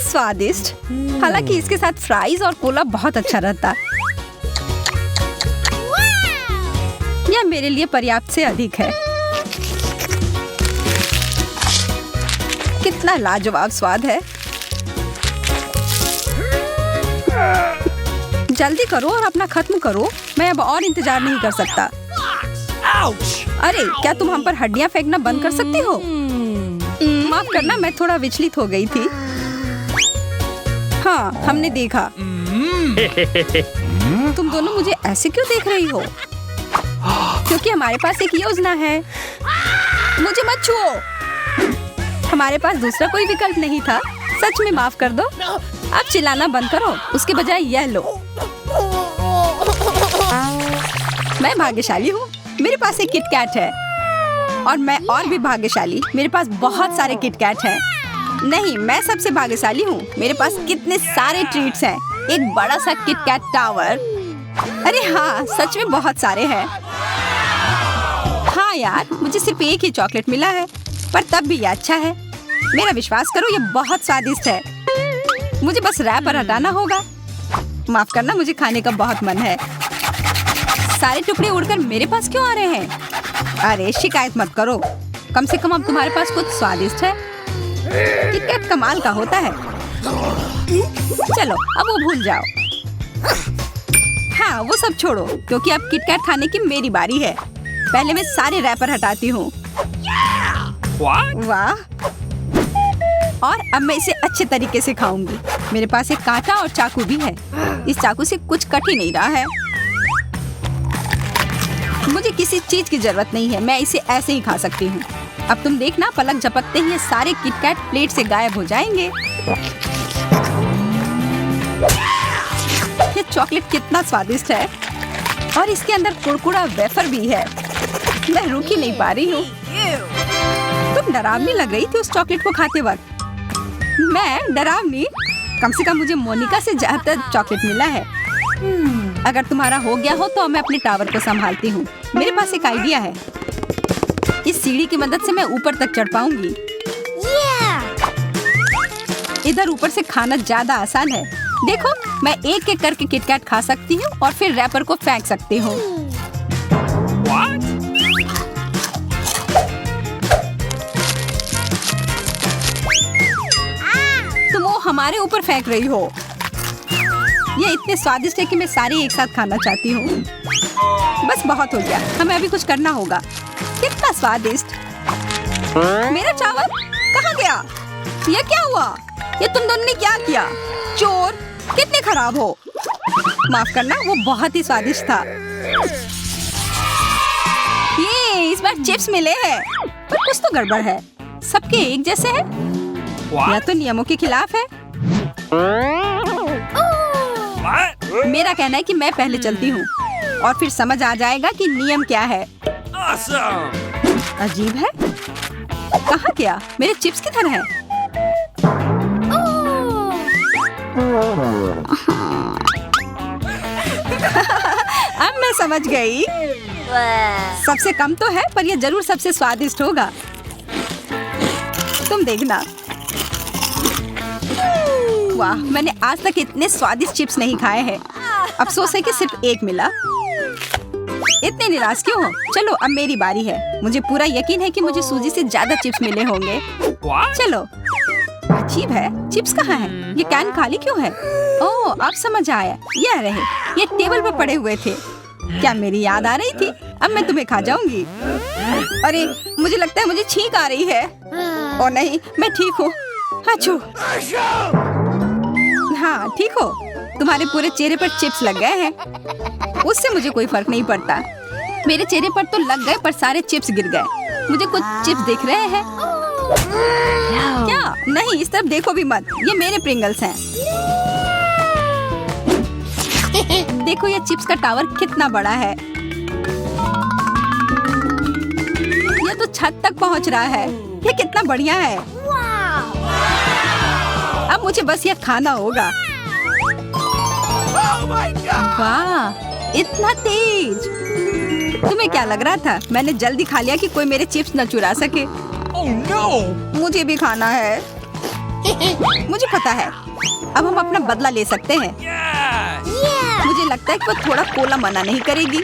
स्वादिष्ट। हालांकि इसके साथ फ्राइज और कोला बहुत अच्छा रहता। यह मेरे लिए पर्याप्त से अधिक है। कितना लाजवाब स्वाद है। जल्दी करो और अपना खत्म करो। मैं अब और इंतजार नहीं कर सकता। अरे, क्या तुम हम पर हड्डियां फेंकना बंद कर सकती हो? माफ करना, मैं थोड़ा विचलित हो गई थी। हाँ, हमने देखा। तुम दोनों मुझे ऐसे क्यों देख रही हो? क्योंकि हमारे पास एक योजना है। मुझे मत छुओ। हमारे पास दूसरा कोई विकल्प नहीं था। सच में माफ कर दो। अब चिल्लाना बंद करो। उसके बजाय यह लो। मैं भाग्यशाली हूँ। मेरे पास एक किटकैट है। और मैं और भी भाग्यशाली। मेरे पास बहुत सारे किटकैट हैं। नहीं, मैं सबसे भाग्यशाली हूँ। मेरे पास कितने सारे ट्रीट्स हैं। एक बड़ा सा किटकैट टावर। अरे हाँ, सच में बहुत सारे हैं। हाँ यार, मुझे सिर्फ एक ही चॉकलेट मिला है, पर तब भी यह अच्छा है। मेरा विश्वास करो, ये बहुत स्वादिष्ट है। मुझे बस रैपर हटाना होगा। माफ करना, मुझे खाने का बहुत मन है। सारे टुकड़े उड़कर मेरे पास क्यों आ रहे हैं? अरे, शिकायत मत करो। कम से कम अब तुम्हारे पास कुछ स्वादिष्ट है। किटकैट कमाल का होता है। चलो, अब वो भूल जाओ। हाँ, वो सब छोड़ो, क्योंकि अब किटकैट खाने की मेरी बारी है। पहले मैं सारे रैपर हटाती हूँ। वाह! और अब मैं इसे अच्छे तरीके से खाऊंगी। मेरे पास एक कांटा और चाकू भी है। इस चाकू से कुछ कट ही नहीं रहा है। मुझे किसी चीज की जरूरत नहीं है। मैं इसे ऐसे ही खा सकती हूँ। अब तुम देखना, पलक झपकते ही ये सारे किटकैट प्लेट से गायब हो जाएंगे। ये चॉकलेट कितना स्वादिष्ट है। और इसके अंदर कुरकुरा वेफर भी है। मैं रुक ही नहीं पा रही हूँ। तुम डरावनी लग रही थी उस चॉकलेट को खाते वक्त। मैं डरावनी? कम से कम मुझे मोनिका से ज्यादा चॉकलेट मिला है। अगर तुम्हारा हो गया हो तो मैं अपने टावर को संभालती हूँ। मेरे पास एक आइडिया है। इस सीढ़ी की मदद से मैं ऊपर तक चढ़ पाऊंगी। इधर ऊपर से खाना ज्यादा आसान है। देखो, मैं एक एक करके किटकैट खा सकती हूँ और फिर रैपर को फेंक सकती हूँ। तुम वो हमारे ऊपर फेंक रही हो। ये इतने स्वादिष्ट है कि मैं सारे एक साथ खाना चाहती हूँ। बस बहुत हो गया। हमें अभी कुछ करना होगा। कितना स्वादिष्ट। मेरा चावल कहाँ गया? ये क्या हुआ? ये तुम दोनों ने क्या किया? चोर! कितने खराब हो। माफ करना, वो बहुत ही स्वादिष्ट था। ये इस बार चिप्स मिले हैं, पर कुछ तो गड़बड़ है। सबके एक जैसे हैं। यह तो नियमों के खिलाफ है। मेरा कहना है कि मैं पहले चलती हूँ और फिर समझ आ जाएगा कि नियम क्या है। अजीब है। कहाँ गया? मेरे चिप्स किधर हैं? अब मैं समझ गई। सबसे कम तो है, पर यह जरूर सबसे स्वादिष्ट होगा। तुम देखना। वाह, मैंने आज तक इतने स्वादिष्ट चिप्स नहीं खाए हैं। अफसोस है कि सिर्फ एक मिला। इतने निराश क्यों हो? चलो अब मेरी बारी है। मुझे पूरा यकीन है कि मुझे सूजी से ज्यादा चिप्स मिले होंगे। चलो। अजीब है, चिप्स कहाँ है? ये कैन खाली क्यों है? ओह, अब समझ आया, ये रहे, ये टेबल पर पड़े हुए थे। क्या मेरी याद आ रही थी? अब मैं तुम्हें खा जाऊंगी। अरे, मुझे लगता है मुझे छींक आ रही है। ओ नहीं, मैं ठीक हूँ। अच्छू। हाँ, ठीक हो। तुम्हारे पूरे चेहरे पर चिप्स लग गए हैं। उससे मुझे कोई फर्क नहीं पड़ता। मेरे चेहरे पर तो लग गए, पर सारे चिप्स गिर गए। मुझे कुछ चिप्स दिख रहे हैं। क्या? नहीं, इस तरफ देखो भी मत। ये मेरे प्रिंगल्स हैं। देखो ये चिप्स का टावर कितना बड़ा है। ये तो छत तक पहुंच रहा है। ये कितना बढ़िया है। अब मुझे बस ये खाना होगा। वाह, इतना तेज! तुम्हें क्या लग रहा था? मैंने जल्दी खा लिया कि कोई मेरे चिप्स न चुरा सके। मुझे भी खाना है। मुझे पता है, अब हम अपना बदला ले सकते हैं। मुझे लगता है कि वो थोड़ा कोला मना नहीं करेगी।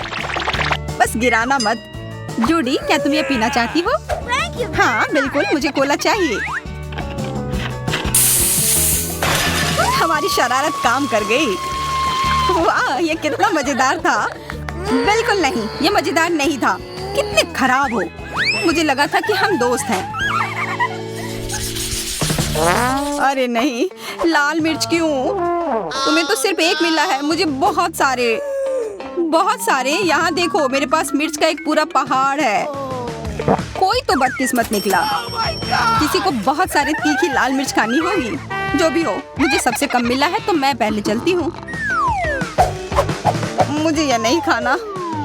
बस गिराना मत। जूडी, क्या तुम ये पीना चाहती हो? हाँ बिल्कुल, मुझे कोला चाहिए। हमारी शरारत काम कर गई। वाह, ये कितना मजेदार था। बिल्कुल नहीं, ये मजेदार नहीं था। कितने खराब हो। मुझे लगा था कि हम दोस्त हैं। अरे नहीं, लाल मिर्च क्यों? तुम्हें तो सिर्फ एक मिला है, मुझे बहुत सारे। यहाँ देखो, मेरे पास मिर्च का एक पूरा पहाड़ है। कोई तो बदकिस्मत निकला। किसी को बहुत सारे तीखी लाल मिर्च खानी होगी। जो भी हो, मुझे सबसे कम मिला है, तो मैं पहले चलती हूँ। मुझे यह नहीं खाना,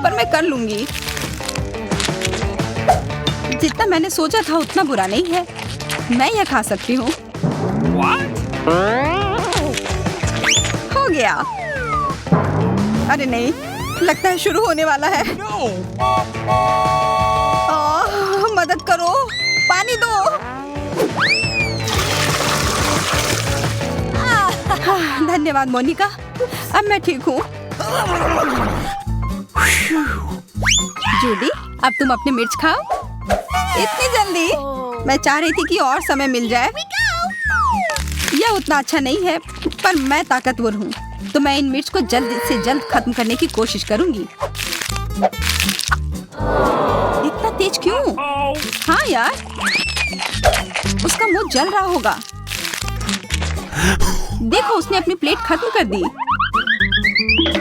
पर मैं कर लूंगी। जितना मैंने सोचा था उतना बुरा नहीं है। मैं यह खा सकती हूँ। हो गया। अरे नहीं, लगता है शुरू होने वाला है। मदद करो, पानी दो। धन्यवाद मोनिका, अब मैं ठीक हूँ। जूडी, अब तुम अपनी मिर्च खाओ। इतनी जल्दी? मैं चाह रही थी कि और समय मिल जाए। यह उतना अच्छा नहीं है, पर मैं ताकतवर हूँ, तो मैं इन मिर्च को जल्द से जल्द खत्म करने की कोशिश करूंगी। इतना तेज क्यों? हाँ यार, उसका मुंह जल रहा होगा। देखो, उसने अपनी प्लेट खत्म कर दी।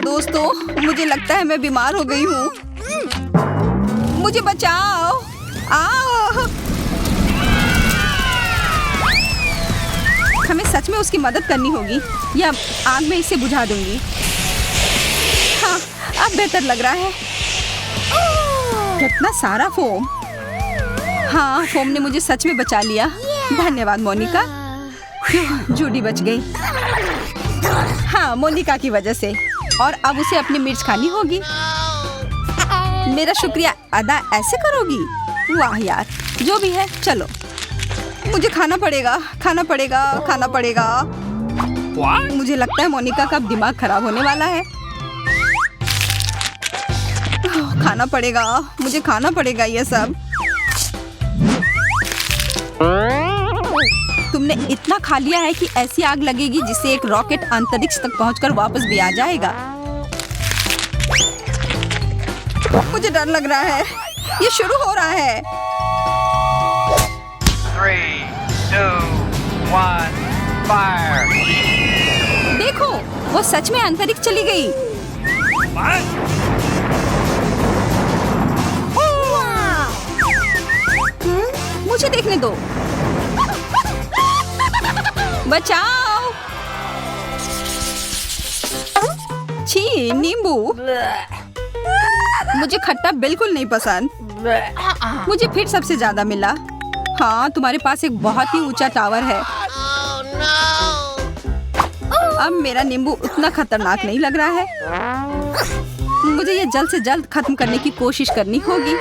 दोस्तों, मुझे लगता है मैं बीमार हो गई हूँ। मुझे बचाओ। आओ। हमें सच में उसकी मदद करनी होगी, या आग में इसे बुझा दूंगी। हाँ, अब बेहतर लग रहा है। कितना सारा फोम। हाँ, फोम ने मुझे सच में बचा लिया। धन्यवाद मोनिका। जूडी बच गई। हाँ, मोनिका की वजह से। और अब उसे अपनी मिर्च खानी होगी। मेरा शुक्रिया अदा ऐसे करोगी? वाह यार, जो भी है, चलो। मुझे खाना पड़ेगा। मुझे लगता है मोनिका का अब दिमाग खराब होने वाला है। मुझे खाना पड़ेगा ये सब। तुमने इतना खा लिया है कि ऐसी आग लगेगी जिससे एक रॉकेट अंतरिक्ष तक पहुंचकर वापस भी आ जाएगा। मुझे डर लग रहा है। ये शुरू हो रहा है। 3, 2, 1, fire! देखो, वो सच में अंतरिक्ष चली गई। मुझे देखने दो। बचाओ। छी, नींबू। मुझे खट्टा बिल्कुल नहीं पसंद। मुझे फिर सबसे ज्यादा मिला। हाँ, तुम्हारे पास एक बहुत ही ऊंचा टावर है। अब मेरा नींबू उतना खतरनाक नहीं लग रहा है। मुझे ये जल्द से जल्द खत्म करने की कोशिश करनी होगी।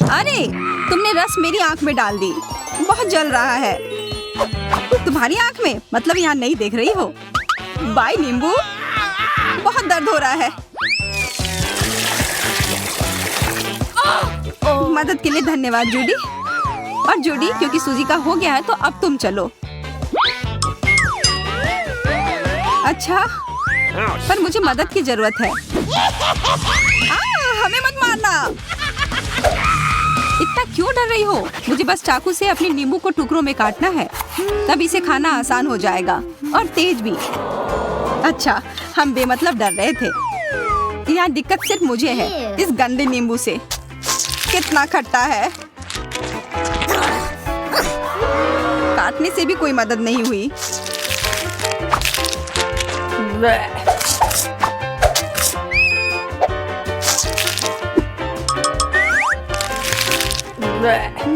अरे अरे तुमने रस मेरी आंख में डाल दी। बहुत जल रहा है। तुम्हारी आंख में? मतलब यहाँ नहीं देख रही हो? बाय नींबू, बहुत दर्द हो रहा है। मदद के लिए धन्यवाद जूडी। और जूडी, क्योंकि सूजी का हो गया है तो अब तुम चलो। अच्छा, पर मुझे मदद की जरूरत है। हमें मत मारना। इतना क्यों डर रही हो? मुझे बस चाकू से अपने नींबू को टुकड़ों में काटना है, तब इसे खाना आसान हो जाएगा और तेज भी। अच्छा, हम बेमतलब डर रहे थे। यहाँ दिक्कत सिर्फ मुझे है, इस गंदे नींबू से। कितना खट्टा है। काटने से भी कोई मदद नहीं हुई।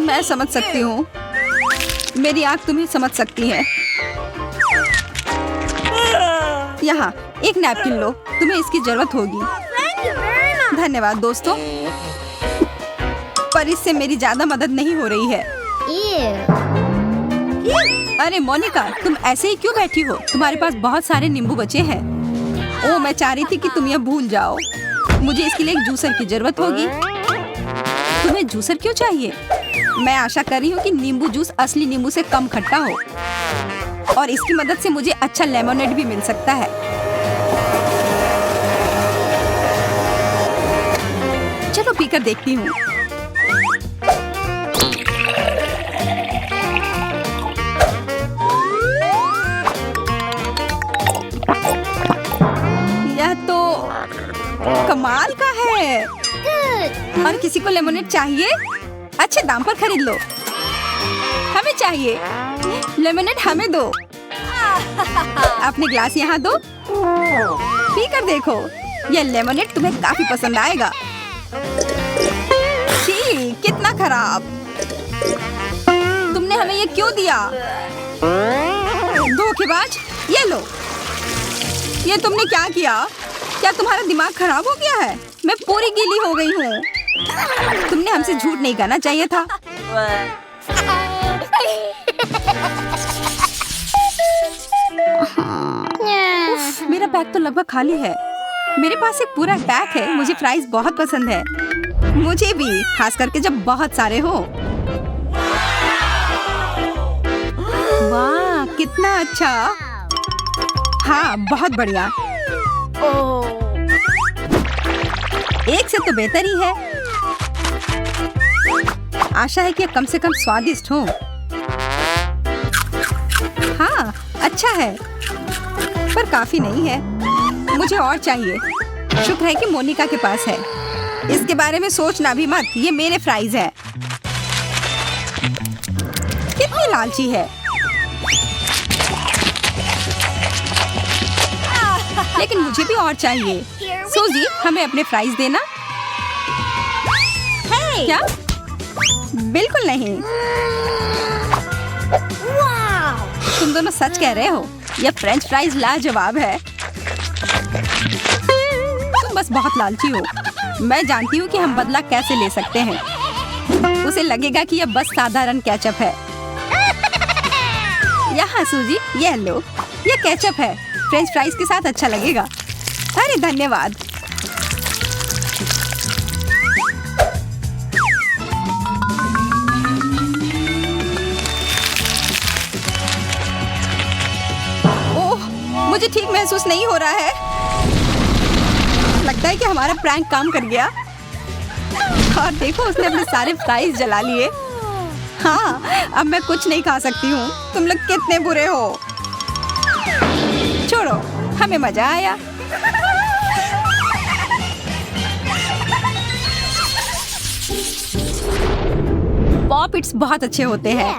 मैं समझ सकती हूँ। मेरी आँख तुम्हें समझ सकती है। यहाँ एक नैपकिन लो, तुम्हें इसकी जरूरत होगी। धन्यवाद दोस्तों, पर इससे मेरी ज्यादा मदद नहीं हो रही है। अरे मोनिका, तुम ऐसे ही क्यों बैठी हो? तुम्हारे पास बहुत सारे नींबू बचे हैं। ओह, मैं चाह रही थी कि तुम यह भूल जाओ। मुझे इसके लिए एक जूसर की जरूरत होगी। तुम्हें जूसर क्यों चाहिए? मैं आशा कर रही हूँ कि नींबू जूस असली नींबू से कम खट्टा हो और इसकी मदद से मुझे अच्छा लेमोनेड भी मिल सकता है। चलो पीकर देखती हूँ। यह तो कमाल का है। और किसी को लेमोनेड चाहिए? अच्छे दाम पर खरीद लो। हमें चाहिए लेमोनेड, हमें दो। अपने ग्लास यहाँ दो, पीकर देखो। यह लेमोनेड तुम्हें काफी पसंद आएगा। छी, कितना खराब। तुमने हमें ये क्यों दिया? धोखेबाज। ये लो। ये तुमने क्या किया? क्या तुम्हारा दिमाग खराब हो गया है? मैं पूरी गीली हो गई हूँ। तुमने हमसे झूठ नहीं कहना चाहिए था। उफ, मेरा बैग तो लगभग खाली है। मेरे पास एक पूरा पैक है। मुझे फ्राइज बहुत पसंद है। मुझे भी, खास करके जब बहुत सारे हो। वाह, कितना अच्छा। हाँ, बहुत बढ़िया। एक से तो बेहतर ही है। आशा है कि कम से कम स्वादिष्ट हो। हाँ, अच्छा है, पर काफी नहीं है। मुझे और चाहिए। शुक्र है कि मोनिका के पास है। इसके बारे में सोचना भी मत, ये मेरे फ्राइज है। कितनी लालची है। लेकिन मुझे भी और चाहिए। सूजी, हमें अपने फ्राइज देना। क्या? बिल्कुल नहीं। तुम दोनों सच कह रहे हो। यह फ्रेंच फ्राइज लाजवाब है। तुम बस बहुत लालची हो। मैं जानती हूँ कि हम बदला कैसे ले सकते हैं। उसे लगेगा कि यह बस साधारण केचप है। यहाँ सूजी, यह लो। यह केचप है। फ्रेंच फ्राइज के साथ अच्छा लगेगा। अरे धन्यवाद। ओह, मुझे ठीक महसूस नहीं हो रहा है। लगता है कि हमारा प्रैंक काम कर गया। और देखो, उसने अपने सारे फ्राइज जला लिए। हाँ, अब मैं कुछ नहीं खा सकती हूँ। तुम लोग कितने बुरे हो। छोड़ो, हमें मजा आया। पॉपिट्स बहुत अच्छे होते हैं।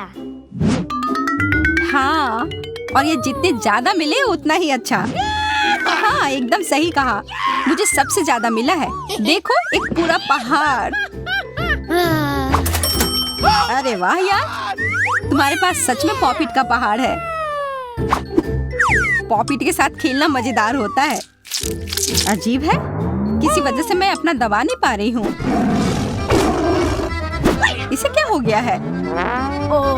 हाँ, और ये जितने ज्यादा मिले उतना ही अच्छा। हाँ, एकदम सही कहा। मुझे सबसे ज्यादा मिला है। देखो, एक पूरा पहाड़। अरे वाह यार, तुम्हारे पास सच में पॉपिट का पहाड़ है। पॉपिट के साथ खेलना मजेदार होता है। अजीब है, किसी वजह से मैं अपना दबा नहीं पा रही हूँ। इसे क्या हो गया है? Oh.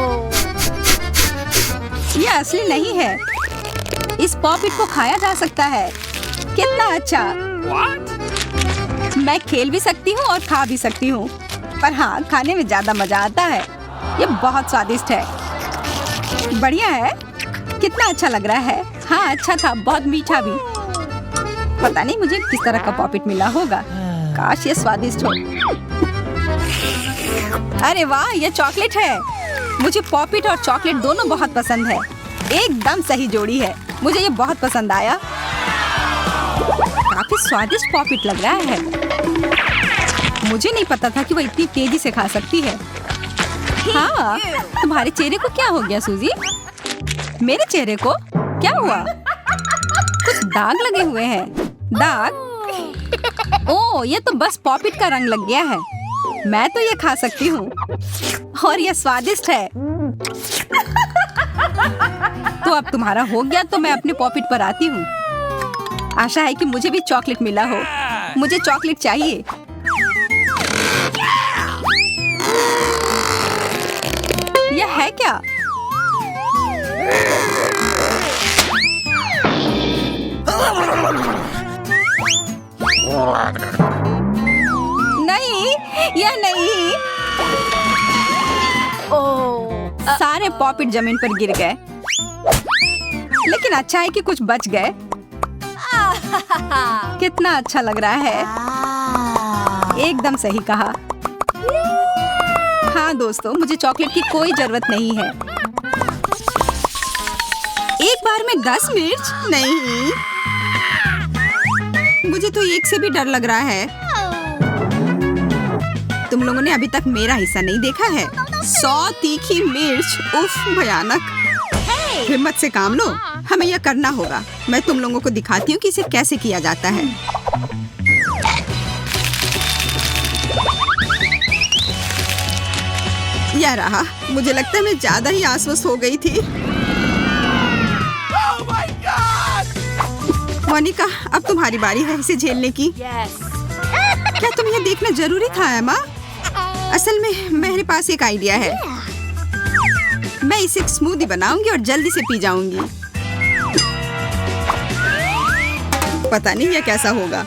ये असली नहीं है। इस पॉपिट को खाया जा सकता है। कितना अच्छा। मैं खेल भी सकती हूँ और खा भी सकती हूँ, पर हाँ, खाने में ज्यादा मजा आता है। ये बहुत स्वादिष्ट है। बढ़िया है। कितना अच्छा लग रहा है। हाँ, अच्छा था, बहुत मीठा भी। पता नहीं मुझे किस तरह का पॉपिट मिला होगा। काश ये स्वादिष्ट हो। अरे वाह, ये चॉकलेट है। मुझे पॉपिट और चॉकलेट दोनों बहुत पसंद है। एकदम सही जोड़ी है। मुझे ये बहुत पसंद आया। काफी स्वादिष्ट पॉपिट लग रहा है। मुझे नहीं पता था कि वो इतनी तेजी से खा सकती है। हाँ, तुम्हारे चेहरे को क्या हो गया सूजी? मेरे चेहरे को क्या हुआ? कुछ दाग लगे हुए हैं। दाग? ओह, ये तो बस पॉपिट का रंग लग गया है। मैं तो ये खा सकती हूँ और ये स्वादिष्ट है। तो अब तुम्हारा हो गया तो मैं अपने पॉपिट पर आती हूँ। आशा है कि मुझे भी चॉकलेट मिला हो। मुझे चॉकलेट चाहिए। यह है क्या? नहीं, यह नहीं। Oh. सारे पॉपिट जमीन पर गिर गए, लेकिन अच्छा है कि कुछ बच गए। कितना अच्छा लग रहा है। एकदम सही कहा। हाँ दोस्तों, मुझे चॉकलेट की कोई जरूरत नहीं है। एक बार में 10 मिर्च? नहीं, मुझे तो एक से भी डर लग रहा है। तुम लोगों ने अभी तक मेरा हिस्सा नहीं देखा है। 100 तीखी मिर्च, उफ, भयानक। हिम्मत से काम लो, हमें यह करना होगा। मैं तुम लोगों को दिखाती हूँ कि इसे कैसे किया जाता है। यह रहा। मुझे लगता है मैं ज्यादा ही आश्वस्त हो गई थी। मोनिका, अब तुम्हारी बारी है इसे झेलने की। Yes. क्या तुम्हें यह देखना जरूरी था एमा? असल में मेरे पास एक आइडिया है। मैं इसे एक स्मूदी बनाऊंगी और जल्दी से पी जाऊंगी। पता नहीं यह कैसा होगा।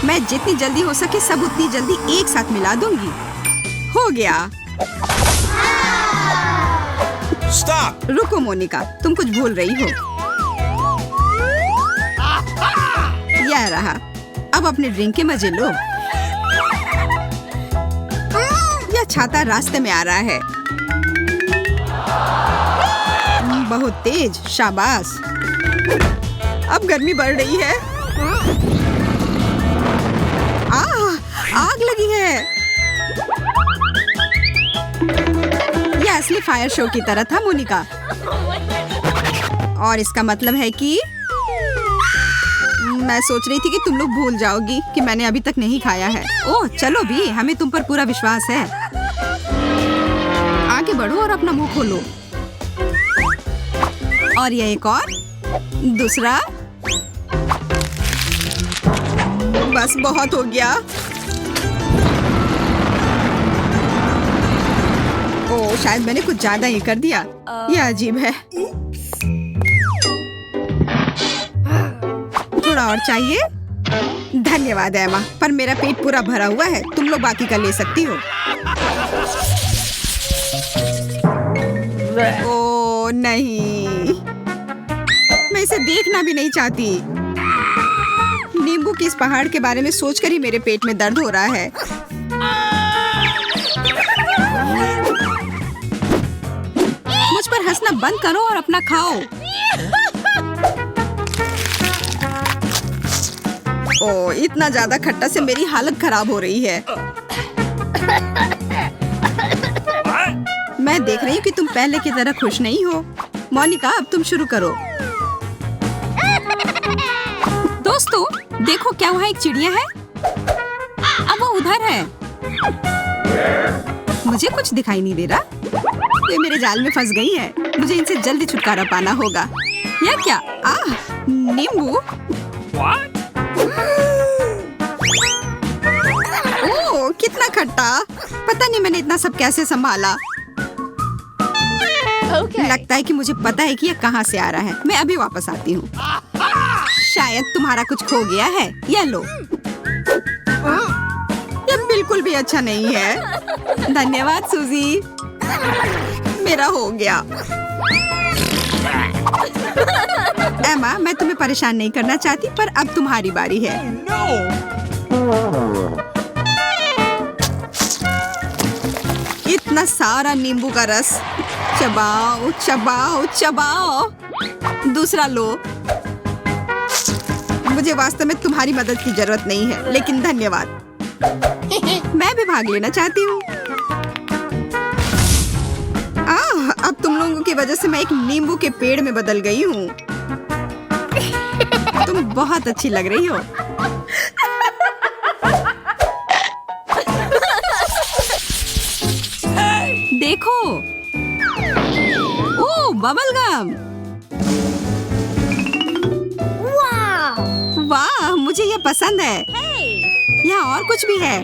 मैं जितनी जल्दी हो सके सब उतनी जल्दी एक साथ मिला दूंगी। हो गया। Stop! रुको मोनिका, तुम कुछ भूल रही हो। यह रहा। अब अपने ड्रिंक के मजे लो। यह छाता रास्ते में आ रहा है। बहुत तेज, शाबाश। अब गर्मी बढ़ रही है। आग लगी है। यह असली फायर शो की तरह था मोनिका। और इसका मतलब है कि मैं सोच रही थी कि तुम लोग भूल जाओगी कि मैंने अभी तक नहीं खाया है। ओह, चलो भी, हमें तुम पर पूरा विश्वास है। आगे बढ़ो और अपना मुंह खोलो। और यह एक और, दूसरा। बस बहुत हो गया। ओह, शायद मैंने कुछ ज्यादा ही कर दिया। यह अजीब है। थोड़ा और चाहिए? धन्यवाद एमा, पर मेरा पेट पूरा भरा हुआ है। तुम लोग बाकी का ले सकती हो। ओह नहीं, मैं इसे देखना भी नहीं चाहती। नींबू के इस पहाड़ के बारे में सोचकर ही मेरे पेट में दर्द हो रहा है। मुझ पर हंसना बंद करो और अपना खाओ। ओह, इतना ज्यादा खट्टा से मेरी हालत खराब हो रही है। मैं देख रही हूँ कि तुम पहले की तरह खुश नहीं हो। मोनिका, अब तुम शुरू करो। दोस्तों, देखो क्या वहाँ एक चिड़िया है। अब वो उधर है। मुझे कुछ दिखाई नहीं दे रहा। ये मेरे जाल में फंस गई है। मुझे इनसे जल्दी छुटकारा पाना होगा। यह क्या? नींबू। वाह, पता नहीं मैंने इतना सब कैसे संभाला। Okay. लगता है कि मुझे पता है कि ये कहाँ से आ रहा है। मैं अभी वापस आती हूँ। शायद तुम्हारा कुछ खो गया है। ये लो। ये बिल्कुल भी अच्छा नहीं है। धन्यवाद सूजी। मेरा हो गया। एमा, मैं तुम्हें परेशान नहीं करना चाहती, पर अब तुम्हारी बारी है। इतना सारा नींबू का रस। चबाओ चबाओ चबाओ। दूसरा लो। मुझे वास्तव में तुम्हारी मदद की जरूरत नहीं है, लेकिन धन्यवाद। मैं भी भाग लेना चाहती हूँ। अब तुम लोगों की वजह से मैं एक नींबू के पेड़ में बदल गई हूँ। तुम बहुत अच्छी लग रही हो। देखो। ओह, बबल गम। वाह, मुझे ये पसंद है। यहाँ और कुछ भी है।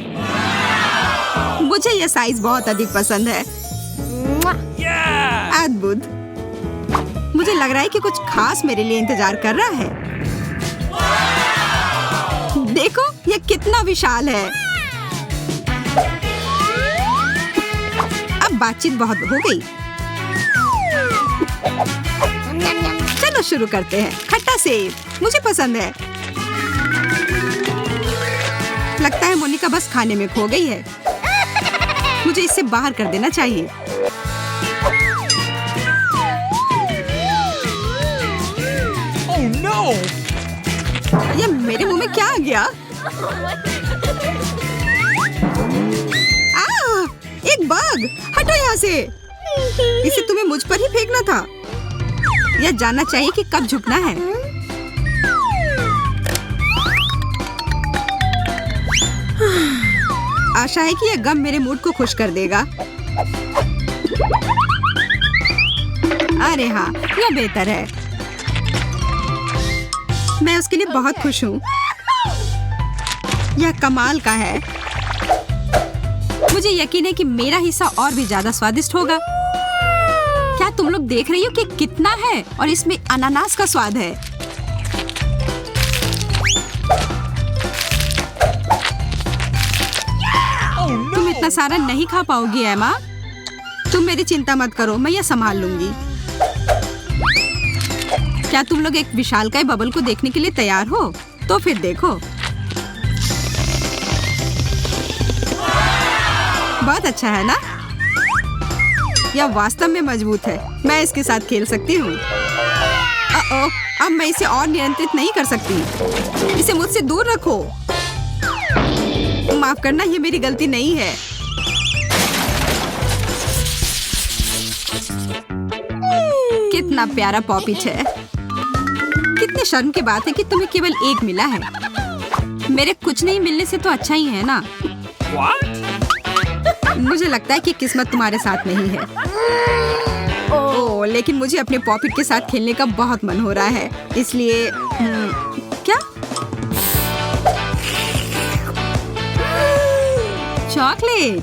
मुझे ये साइज बहुत अधिक पसंद है। अद्भुत। मुझे लग रहा है कि कुछ खास मेरे लिए इंतजार कर रहा है। देखो, ये कितना विशाल है। अब बातचीत बहुत हो गई। चलो शुरू करते हैं। खट्टा सेब मुझे पसंद है। लगता है मोनिका बस खाने में खो गई है। मुझे इसे बाहर कर देना चाहिए। Oh no! ये मेरे मुंह में क्या आ गया? एक बग। हटो यहाँ से। इसे तुम्हें मुझ पर ही फेंकना था। यह जानना चाहिए कि कब झुकना है। आशा है कि यह गम मेरे मूड को खुश कर देगा। अरे हाँ, यह बेहतर है। मैं उसके लिए बहुत खुश हूँ। यह कमाल का है। मुझे यकीन है कि मेरा हिस्सा और भी ज्यादा स्वादिष्ट होगा। क्या तुम लोग देख रही हो कि कितना है? और इसमें अनानास का स्वाद है। तुम इतना सारा नहीं खा पाओगी एमा। तुम मेरी चिंता मत करो, मैं यह संभाल लूंगी। क्या तुम लोग एक विशालकाय बबल को देखने के लिए तैयार हो? तो फिर देखो। बहुत अच्छा है ना? यह वास्तव में मजबूत है। मैं इसके साथ खेल सकती हूँ। अब मैं इसे और नियंत्रित नहीं कर सकती। इसे मुझसे दूर रखो। माफ करना, ये मेरी गलती नहीं है। कितना प्यारा पॉपिच है। कितने शर्म की बात है कि तुम्हें केवल एक मिला है। मेरे कुछ नहीं मिलने से तो अच्छा ही है ना? मुझे लगता है कि किस्मत तुम्हारे साथ नहीं है। ओह, लेकिन मुझे अपने पॉपिट के साथ खेलने का बहुत मन हो रहा है। इसलिए क्या? चॉकलेट।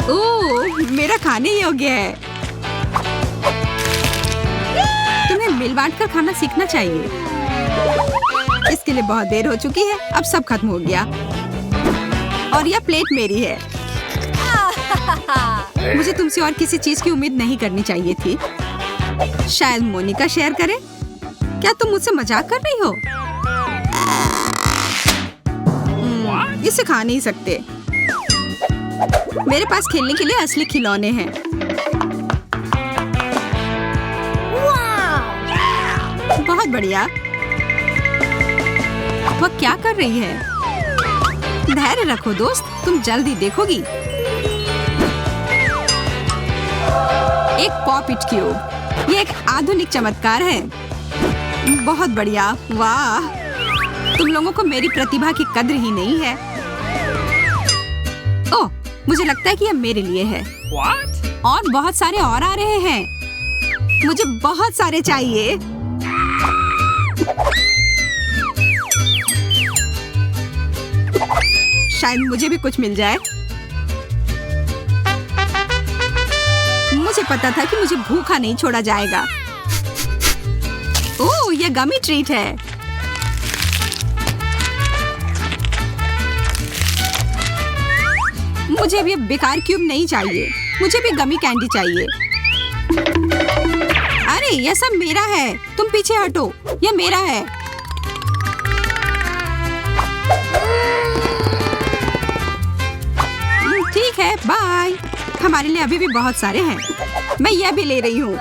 ओह, मेरा खाने योग्य है। तुम्हें मिल बांट कर खाना सीखना चाहिए। इसके लिए बहुत देर हो चुकी है। अब सब खत्म हो गया और यह प्लेट मेरी है। मुझे तुमसे और किसी चीज की उम्मीद नहीं करनी चाहिए थी। शायद मोनिका शेयर करे। क्या तुम मुझसे मजाक कर रही हो? इसे खा नहीं सकते। मेरे पास खेलने के लिए असली खिलौने हैं। बहुत बढ़िया। वह क्या कर रही है? धैर्य रखो दोस्त, तुम जल्दी देखोगी। एक पॉपिट क्यूब। ये एक आधुनिक चमत्कार है। बहुत बढ़िया। वाह, तुम लोगों को मेरी प्रतिभा की कद्र ही नहीं है। ओह, मुझे लगता है कि यह मेरे लिए है। What? और बहुत सारे और आ रहे हैं। मुझे बहुत सारे चाहिए। शायद मुझे भी कुछ मिल जाए। मुझे पता था कि मुझे भूखा नहीं छोड़ा जाएगा। ओह, यह गमी ट्रीट है। मुझे अब ये बेकार क्यूब नहीं चाहिए। मुझे भी गमी कैंडी चाहिए। अरे यह सब मेरा है, तुम पीछे हटो, यह मेरा है। ठीक है, बाय। हमारे लिए अभी भी बहुत सारे हैं। मैं यह भी ले रही हूँ।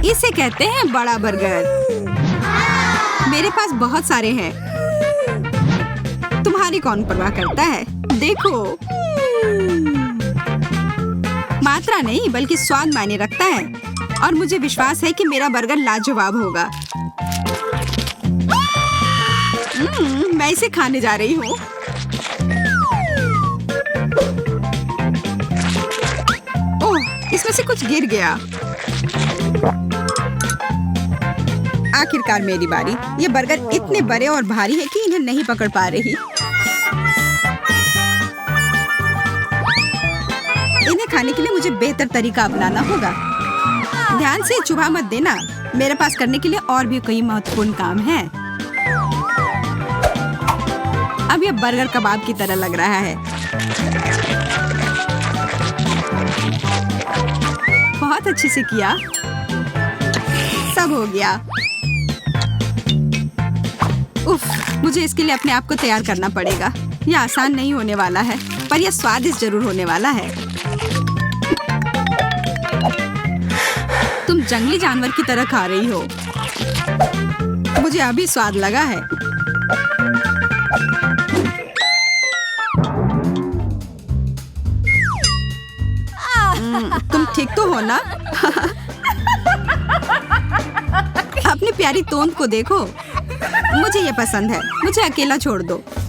इसे कहते हैं बड़ा बर्गर। मेरे पास बहुत सारे हैं। तुम्हारी कौन परवाह करता है? देखो, मात्रा नहीं बल्कि स्वाद मायने रखता है और मुझे विश्वास है कि मेरा बर्गर लाजवाब होगा। मैं इसे खाने जा रही हूँ। ओह, इसमें से कुछ गिर गया। आखिरकार मेरी बारी। ये बर्गर इतने बड़े और भारी है कि इन्हें नहीं पकड़ पा रही। इन्हें खाने के लिए मुझे बेहतर तरीका अपनाना होगा। ध्यान से चुभा मत देना। मेरे पास करने के लिए और भी कई महत्वपूर्ण काम हैं। अब यह बर्गर कबाब की तरह लग रहा है। बहुत अच्छे से किया। सब हो गया। उफ, मुझे इसके लिए अपने आप को तैयार करना पड़ेगा। यह आसान नहीं होने वाला है, पर यह स्वादिष्ट जरूर होने वाला है। तुम जंगली जानवर की तरह खा रही हो। मुझे अभी स्वाद लगा है। तुम ठीक तो हो ना? अपनी प्यारी तोंद को देखो। मुझे ये पसंद है। मुझे अकेला छोड़ दो।